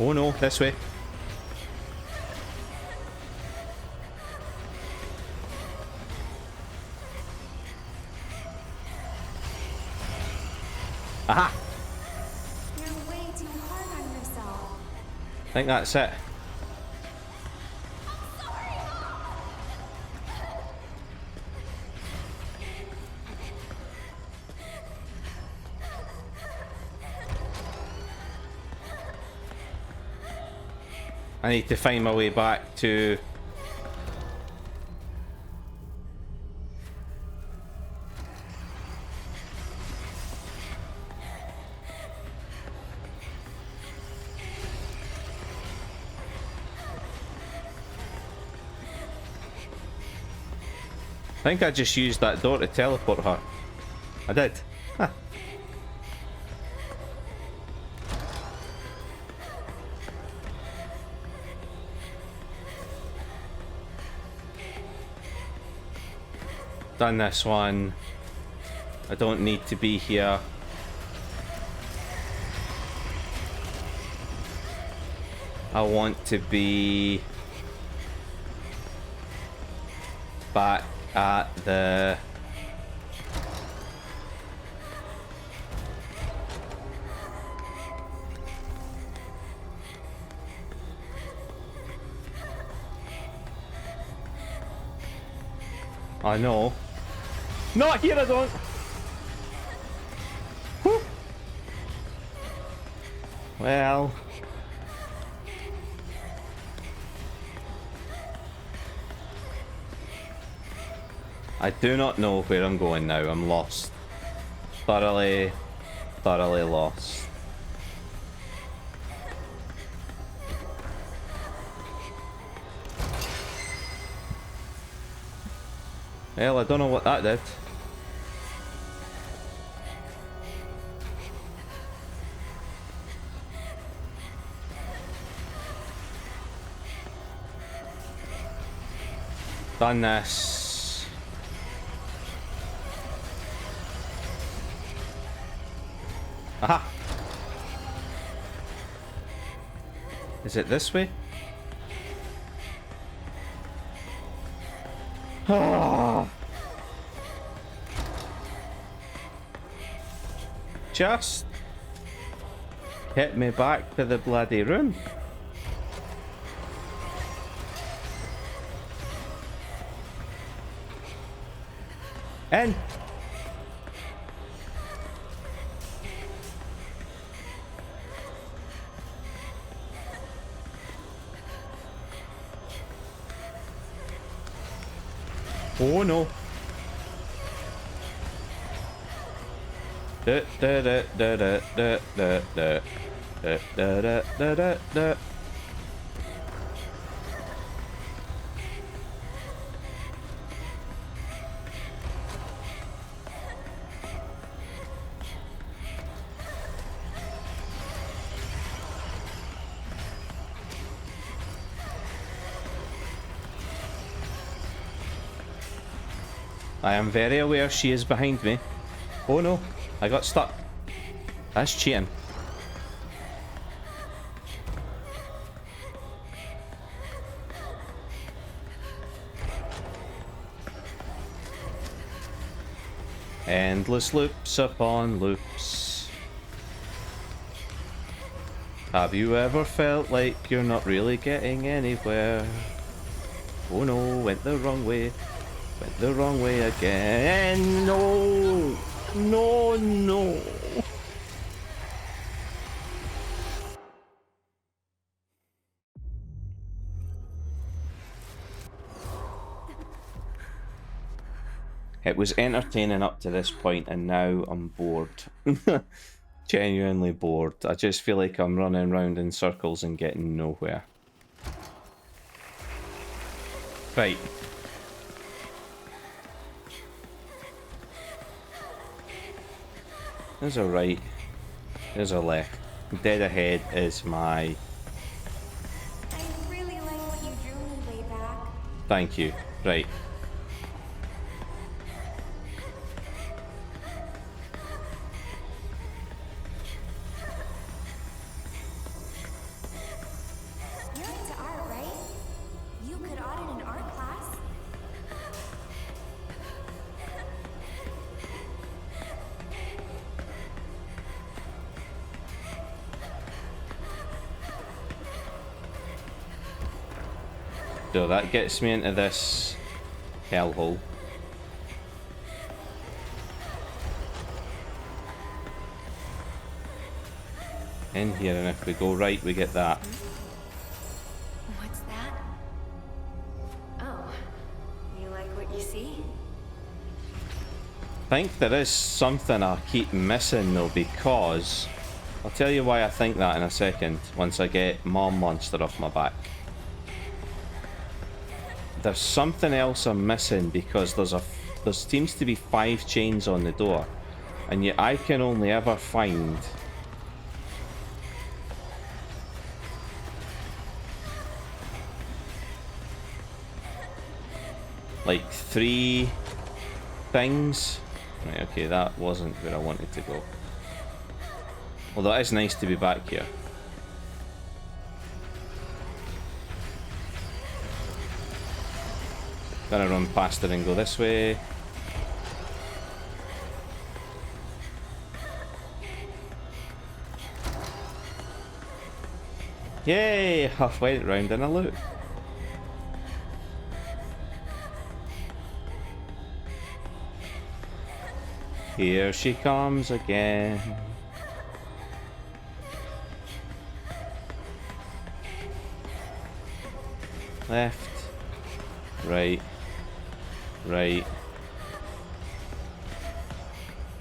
Oh no, this way. Aha! You're way too hard on yourself. I think that's it. I need to find my way back to... I think I just used that door to teleport her. I did. Huh. Done this one. I don't need to be here. I want to be back at the... I know. Not here, I don't. Whew. Well. I do not know where I'm going now. I'm lost. Thoroughly lost. Well, I don't know what that did. Done this. Aha! Is it this way? Ah! Just hit me back to the bloody room. In. Oh no. Da da da da da da da da da da da da da. I am very aware she is behind me. Oh no, I got stuck. That's cheating. Endless loops upon loops. Have you ever felt like you're not really getting anywhere? Oh no, went the wrong way. Went the wrong way again. No! No, no. It was entertaining up to this point, and now I'm bored. Genuinely bored. I just feel like I'm running around in circles and getting nowhere. Right. There's a right. There's a left. Dead ahead is my... I really like what you drew me way back. Thank you. Right. You're into art, right? You could audit an art class. So that gets me into this hellhole. In here, and if we go right, we get that. What's that? Oh, you like what you see? I think there is something I keep missing though, because I'll tell you why I think that in a second once I get Mom Monster off my back. There's something else I'm missing because there seems to be 5 chains on the door, and yet I can only ever find like 3 things. Right, okay, that wasn't where I wanted to go. Although it is nice to be back here. Gonna run past it and go this way. Yay! Halfway round in a loop. Here she comes again. Left. Right. Right.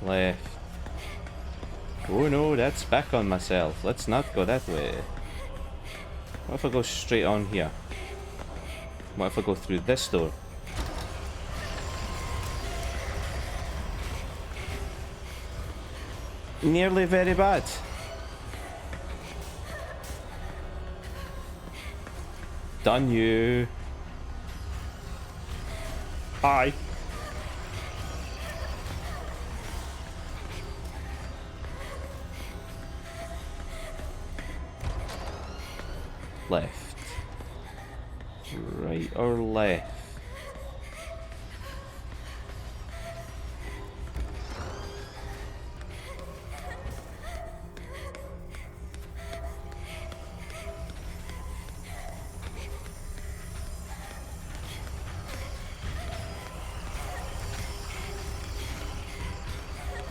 Left. Oh no, that's back on myself. Let's not go that way. What if I go straight on here? What if I go through this door? Nearly very bad. Done you. Hi. left? Right or left?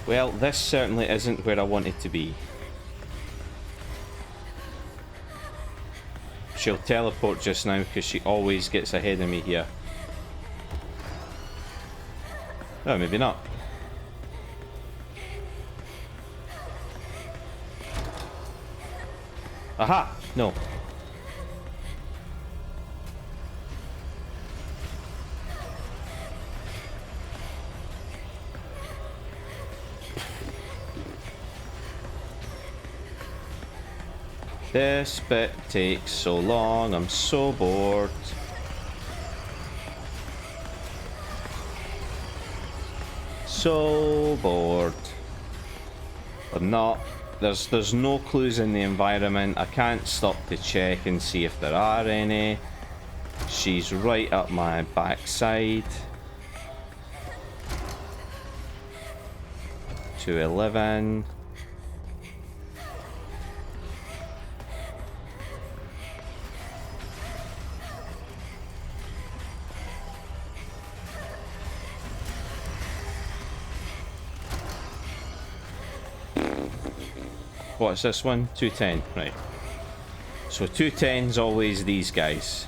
Well, this certainly isn't where I wanted to be. She'll teleport just now because she always gets ahead of me here. Oh, maybe not. Aha! No. This bit takes so long, I'm so bored. So bored. But not. There's no clues in the environment. I can't stop to check and see if there are any. She's right up my backside. 211. What's this one? 210, right. So 210's always these guys.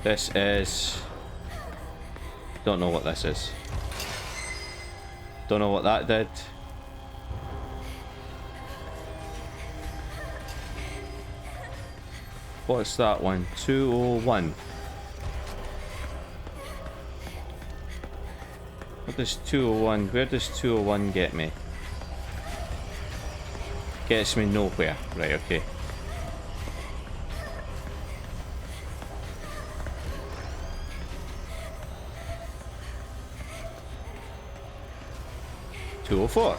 This is... Don't know what this is. Don't know what that did. What's that one? 201. What does 201? Where does 201 get me? Gets me nowhere. Right, okay. .204.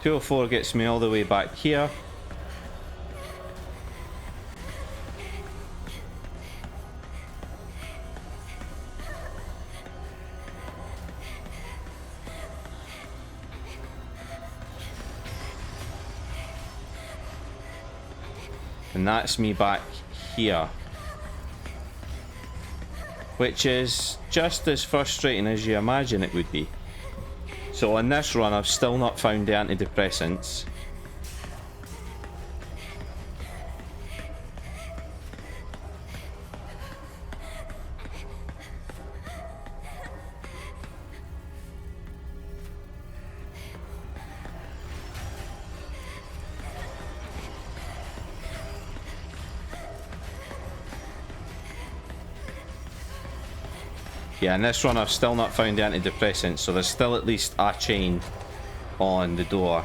204 gets me all the way back here. And that's me back here. Which is just as frustrating as you imagine it would be. So on this run, I've still not found the antidepressants. Yeah, in this run I've still not found the antidepressants, so there's still at least a chain on the door.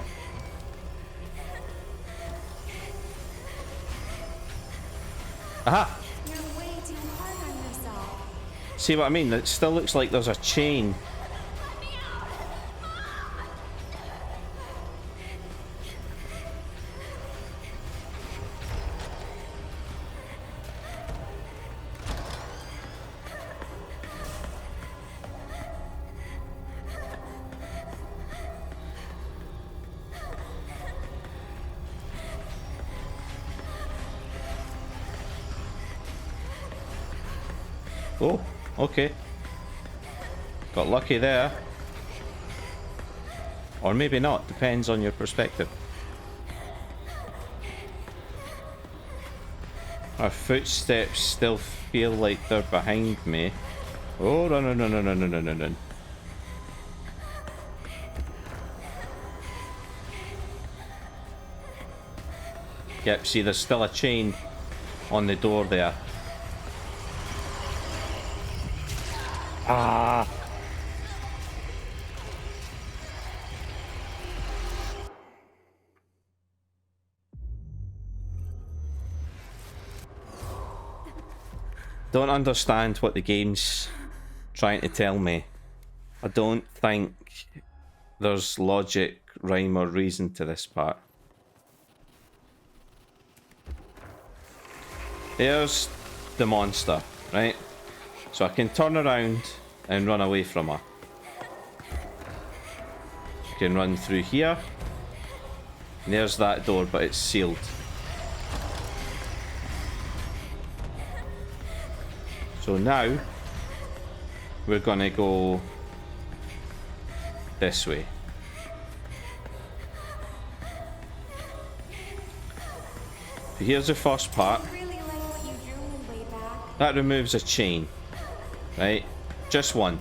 Aha! You're way too hard on yourself. See what I mean? It still looks like there's a chain. Oh, okay. Got lucky there. Or maybe not, depends on your perspective. Our footsteps still feel like they're behind me. Oh, run, run, run, run, run, run, run, run. Yep, see, there's still a chain on the door there. Ah! don't understand what the game's trying to tell me. I don't think there's logic, rhyme or reason to this part. There's the monster, right? So I can turn around and run away from her. I can run through here. And there's that door, but it's sealed. So now we're gonna go this way. So here's the first part. That removes a chain, right? Just one.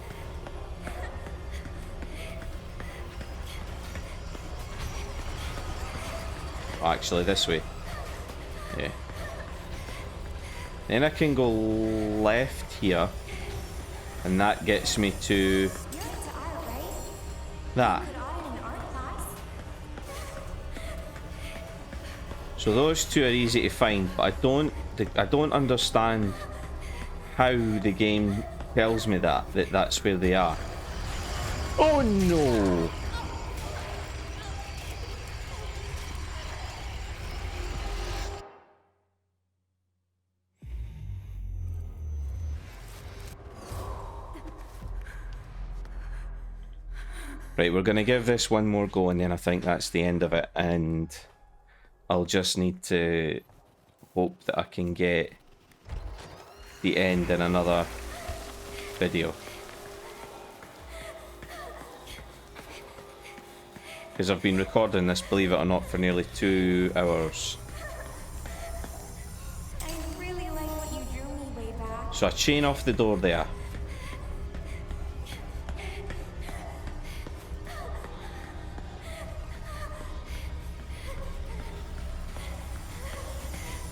Oh, actually, this way. Yeah. Then I can go left here, and that gets me to that. So those two are easy to find, but I don't understand how the game tells me that's where they are. Oh no! Right, we're gonna give this one more go, and then I think that's the end of it, and I'll just need to hope that I can get the end in another video. Because I've been recording this, believe it or not, for nearly 2 hours. I really like what you drew me way back. So I chain off the door there.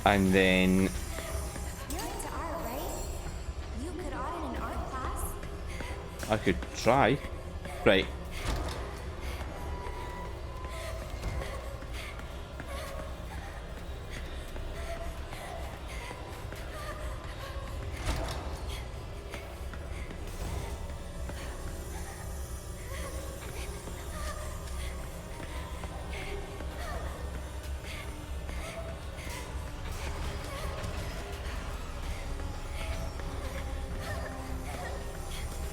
And then You're into art, right? You could audit an art class. I could try. Right.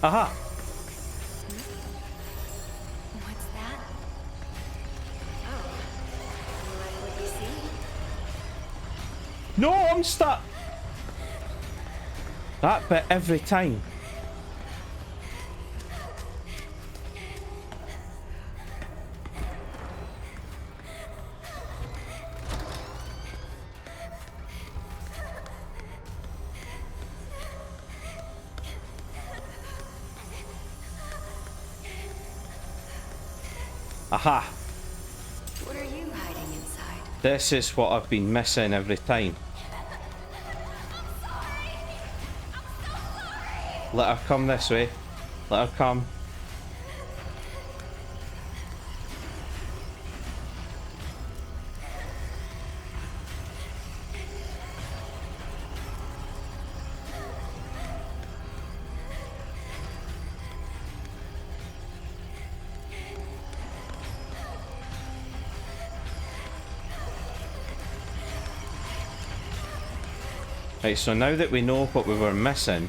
Aha! What's that? Oh, you like what you see? No, I'm stuck! That bit every time. Aha! What are you hiding inside? This is what I've been missing every time. Let her come this way. Let her come. Right, so now that we know what we were missing,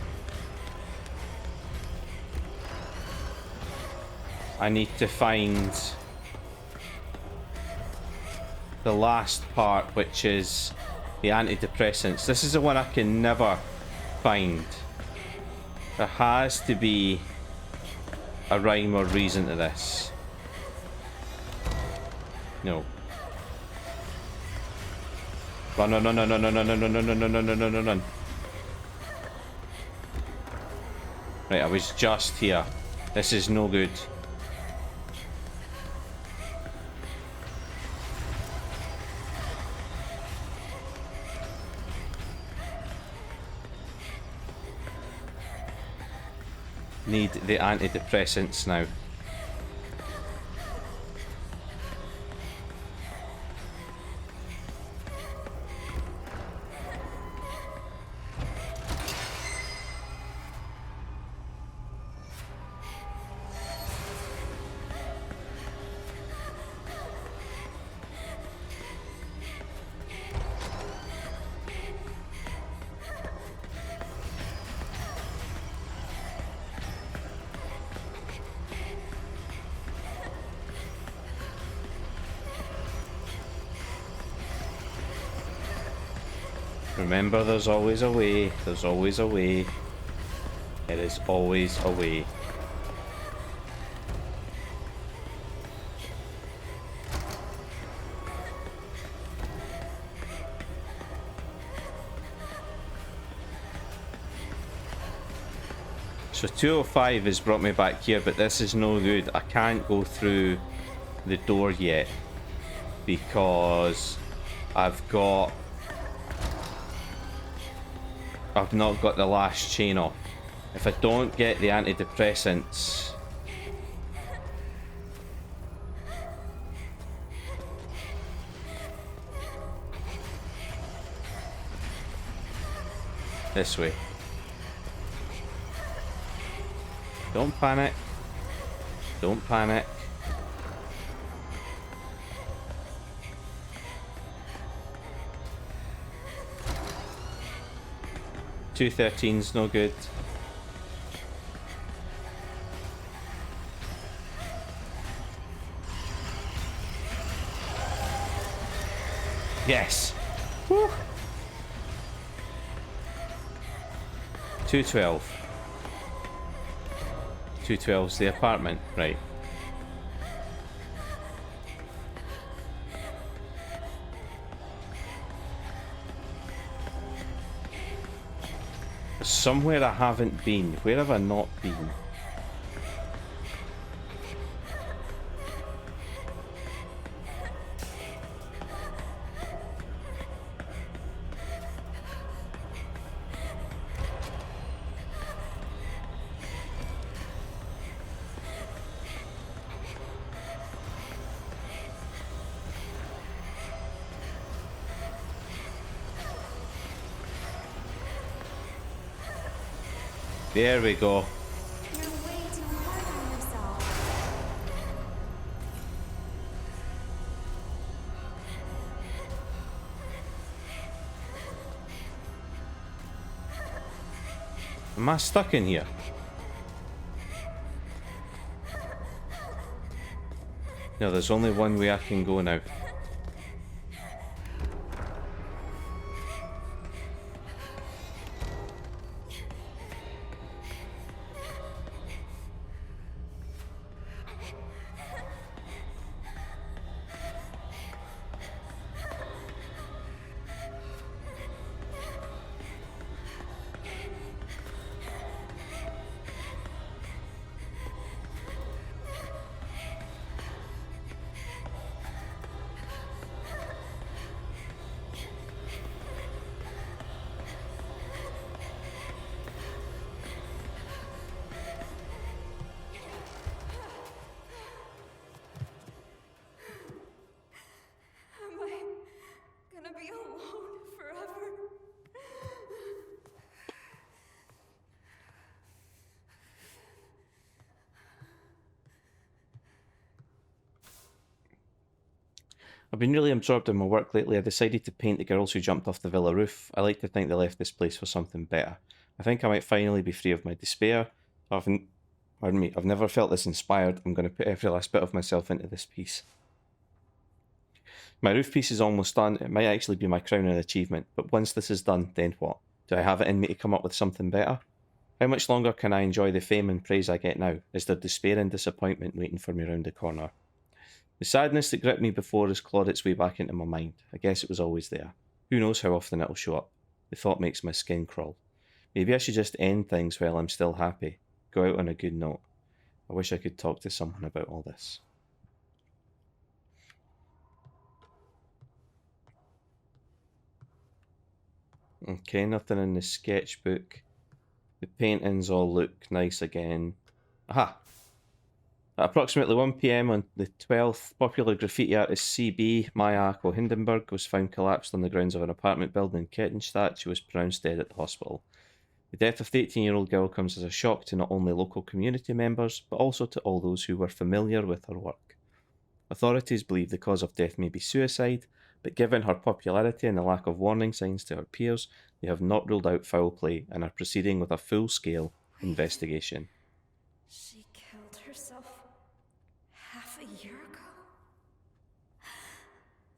I need to find the last part, which is the antidepressants. This is the one I can never find. There has to be a rhyme or reason to this. No. Run, run, run, run, run, run, run, run, run, run, run, run, run, run, run. Right, I was just here. This is no good. Need the antidepressants now. Remember, there's always a way. There's always a way. There is always a way. So 205 has brought me back here, but this is no good. I can't go through the door yet because I've not got the last chain off. If I don't get the antidepressants, this way. Don't panic. Don't panic. $213's no good. Yes. Woo. 212. 212's the apartment, right? Somewhere I haven't been. Where have I not been? There we go. You're way too hard on yourself. Am I stuck in here? No, there's only one way I can go now. Am I gonna be alone forever? I've been really absorbed in my work lately. I decided to paint the girls who jumped off the villa roof. I like to think they left this place for something better. I think I might finally be free of my despair. Pardon me, I've never felt this inspired. I'm going to put every last bit of myself into this piece. My roof piece is almost done. It might actually be my crowning achievement, but once this is done, then what? Do I have it in me to come up with something better? How much longer can I enjoy the fame and praise I get now? Is there despair and disappointment waiting for me round the corner? The sadness that gripped me before has clawed its way back into my mind. I guess it was always there. Who knows how often it'll show up? The thought makes my skin crawl. Maybe I should just end things while I'm still happy. Go out on a good note. I wish I could talk to someone about all this. Okay, nothing in the sketchbook. The paintings all look nice again. Aha! At approximately 1 p.m. on the 12th, popular graffiti artist C.B. Mayako Hindenburg was found collapsed on the grounds of an apartment building in Kettenstadt. She was pronounced dead at the hospital. The death of the 18-year-old girl comes as a shock to not only local community members, but also to all those who were familiar with her work. Authorities believe the cause of death may be suicide, but given her popularity and the lack of warning signs to her peers, they have not ruled out foul play and are proceeding with a full-scale investigation. She killed herself half a year ago?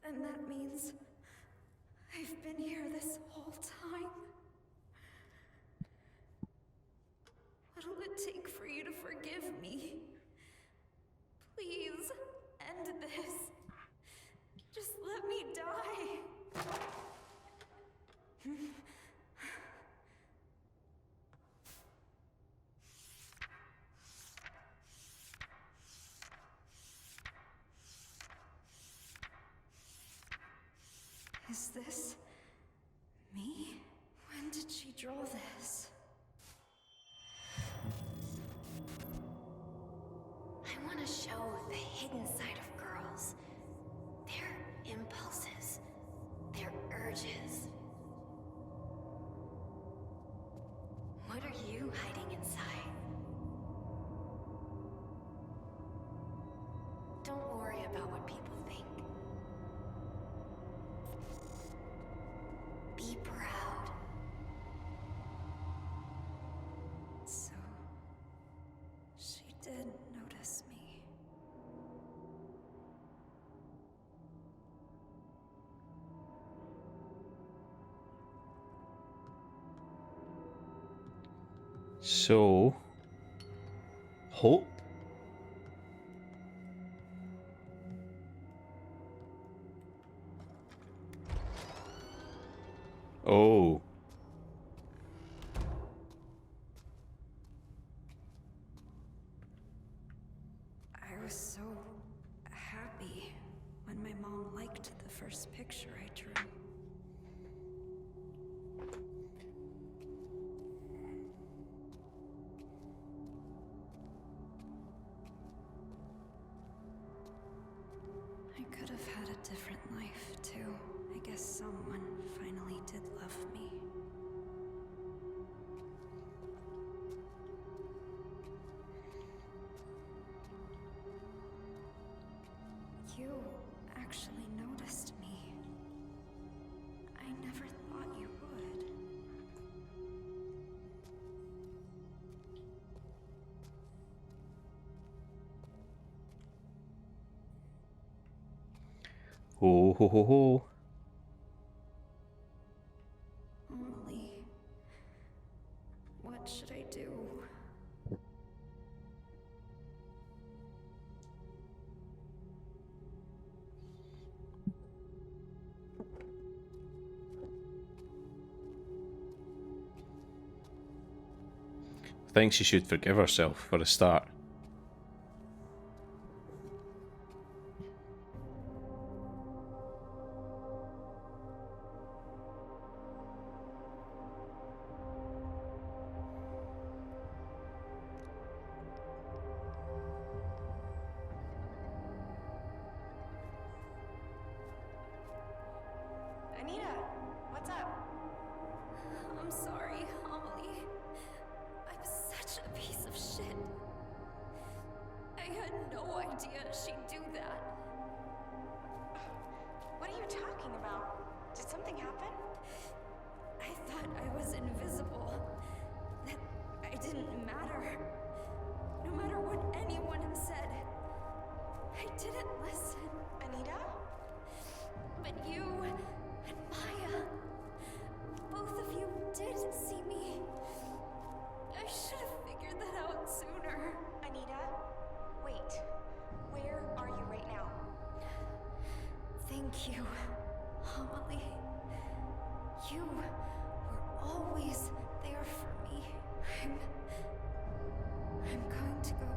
And that means I've been here this whole time. What'll it take for you to forgive me? Please, end this. Just let me die. Is this me? When did she draw this? I want to show the hidden side of girls. Their impulses, their urges. What are you hiding inside? Don't worry about what people think. Be proud. So, she did notice me. So, hope? Oh. I was so happy when my mom liked the first picture I drew. I could have had a different life, too. I guess someone finally did love me. You actually noticed me. I never thought you would. Ho ho ho ho. Emily, what should I do? Thinks she should forgive herself for a start. Anita, what's up? I'm sorry, Emily. I'm such a piece of shit. I had no idea she'd do that. What are you talking about? Did something happen? I thought I was invisible. That I didn't matter. No matter what anyone said. I didn't listen. Anita? But you and Maya, both of you did see me. I should have figured that out sooner. Anita? Wait. Where are you right now? Thank you, Emily. You were always there for me. I'm going to go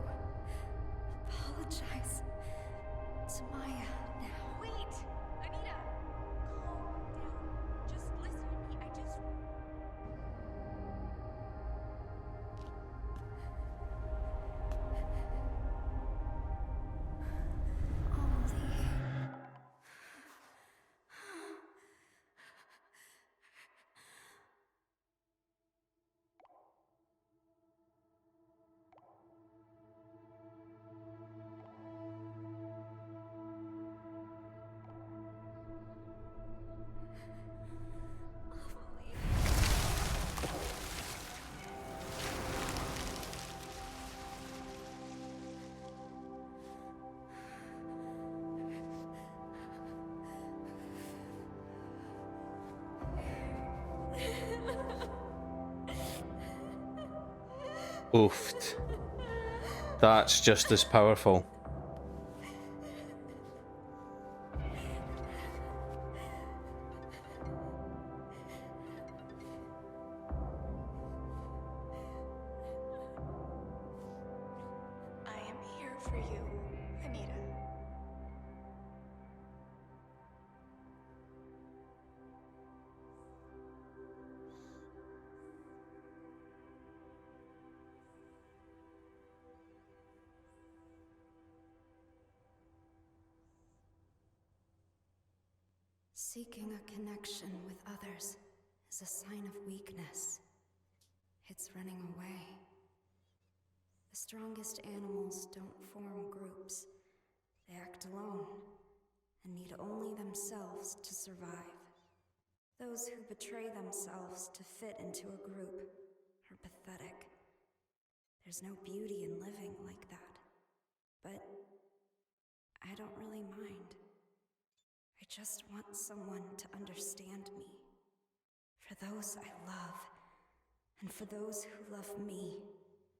apologize to Maya now. Wait! Anita! Calm down. Just listen to me. Emily. Oofed. That's just as powerful. I am here for you, Anita. Seeking a connection with others is a sign of weakness. It's running away. The strongest animals don't form groups. They act alone and need only themselves to survive. Those who betray themselves to fit into a group are pathetic. There's no beauty in living like that. But I don't really mind. I just want someone to understand me. For those I love, and for those who love me,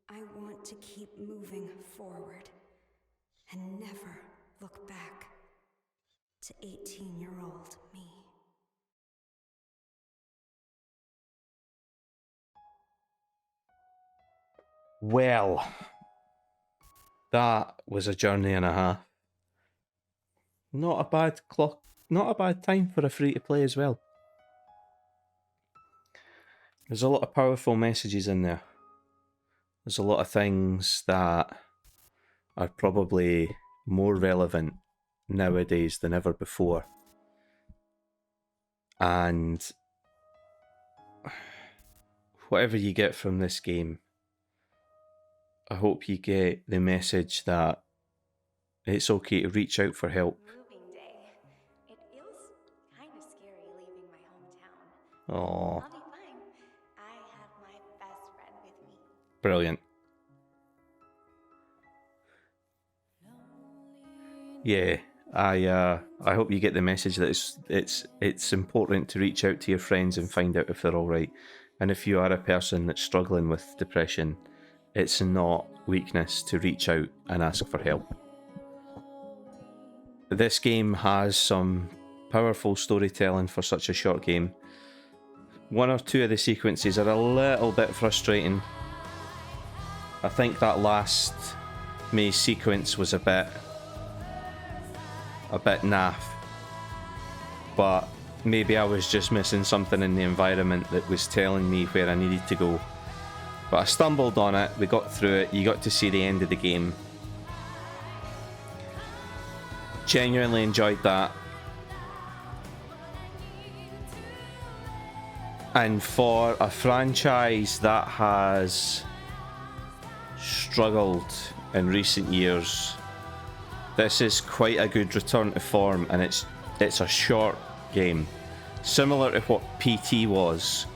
I want to keep moving forward and never look back to 18-year-old me. Well, that was a journey and a half. Not a bad clock, not a bad time for a free to play as well. There's a lot of powerful messages in there. There's a lot of things that are probably more relevant nowadays than ever before. And whatever you get from this game, I hope you get the message that it's okay to reach out for help. Moving day. It feels kind of scary leaving my hometown. Oh, I'll be fine. I have my best friend with me. brilliant. Yeah, I hope you get the message that it's important to reach out to your friends and find out if they're all right. And if you are a person that's struggling with depression, it's not weakness to reach out and ask for help. This game has some powerful storytelling for such a short game. One or two of the sequences are a little bit frustrating. I think that last maze sequence was a bit naff, but maybe I was just missing something in the environment that was telling me where I needed to go. But I stumbled on it, we got through it, you got to see the end of the game. Genuinely enjoyed that. And for a franchise that has struggled in recent years, this is quite a good return to form, and it's a short game, similar to what PT was.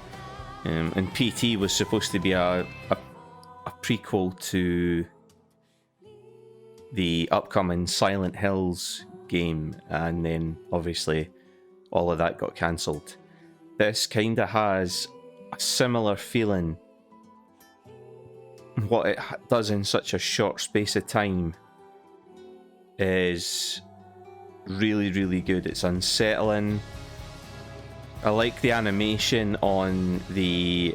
And PT was supposed to be a prequel to the upcoming Silent Hills game, and then obviously all of that got cancelled. This kind of has a similar feeling. What it does in such a short space of time is really, really good. It's unsettling. I like the animation on the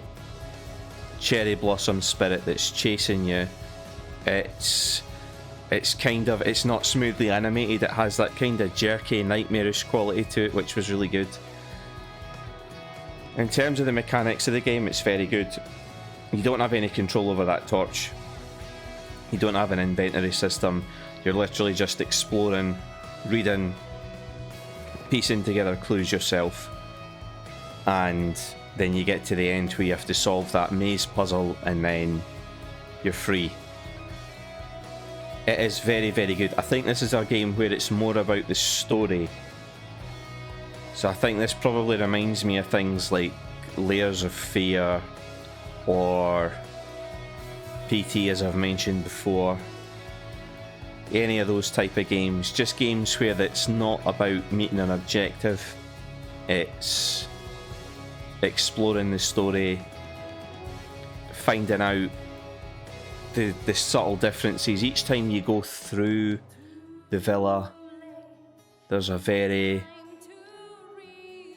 cherry blossom spirit that's chasing you. It's not smoothly animated. It has that kind of jerky, nightmarish quality to it, which was really good. In terms of the mechanics of the game, it's very good. You don't have any control over that torch. You don't have an inventory system. You're literally just exploring, reading, piecing together clues yourself. And then you get to the end where you have to solve that maze puzzle, and then you're free. It is very, very good. I think this is a game where it's more about the story. So I think this probably reminds me of things like Layers of Fear or PT, as I've mentioned before. Any of those type of games. Just games where it's not about meeting an objective. It's exploring the story, finding out the subtle differences. Each time you go through the villa, there's a very,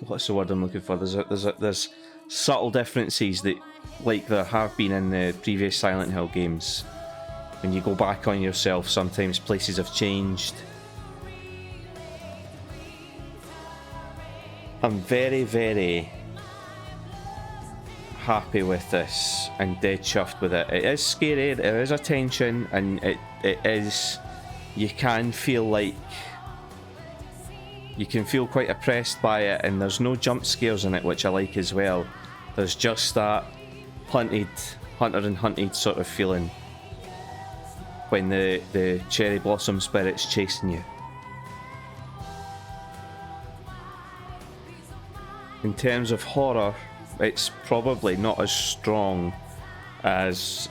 what's the word I'm looking for? There's subtle differences that, like there have been in the previous Silent Hill games. When you go back on yourself, sometimes places have changed. I'm very, very happy with this and dead chuffed with it. It is scary, there is a tension, and it is, you can feel like, you can feel quite oppressed by it, and there's no jump scares in it, which I like as well. There's just that hunter and hunted sort of feeling when the cherry blossom spirit's chasing you. In terms of horror, it's probably not as strong as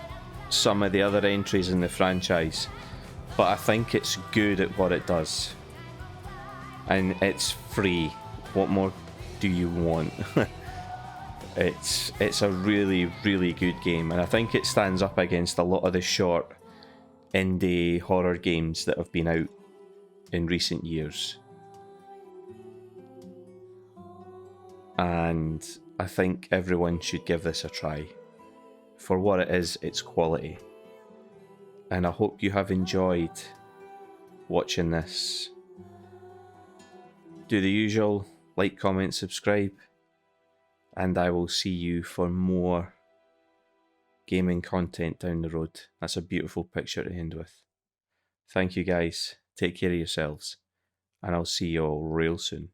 some of the other entries in the franchise, but I think it's good at what it does. And it's free. What more do you want? It's a really, really good game, and I think it stands up against a lot of the short indie horror games that have been out in recent years. And I think everyone should give this a try. For what it is, it's quality. And I hope you have enjoyed watching this. Do the usual, like, comment, subscribe, and I will see you for more gaming content down the road. That's a beautiful picture to end with. Thank you guys, take care of yourselves, and I'll see you all real soon.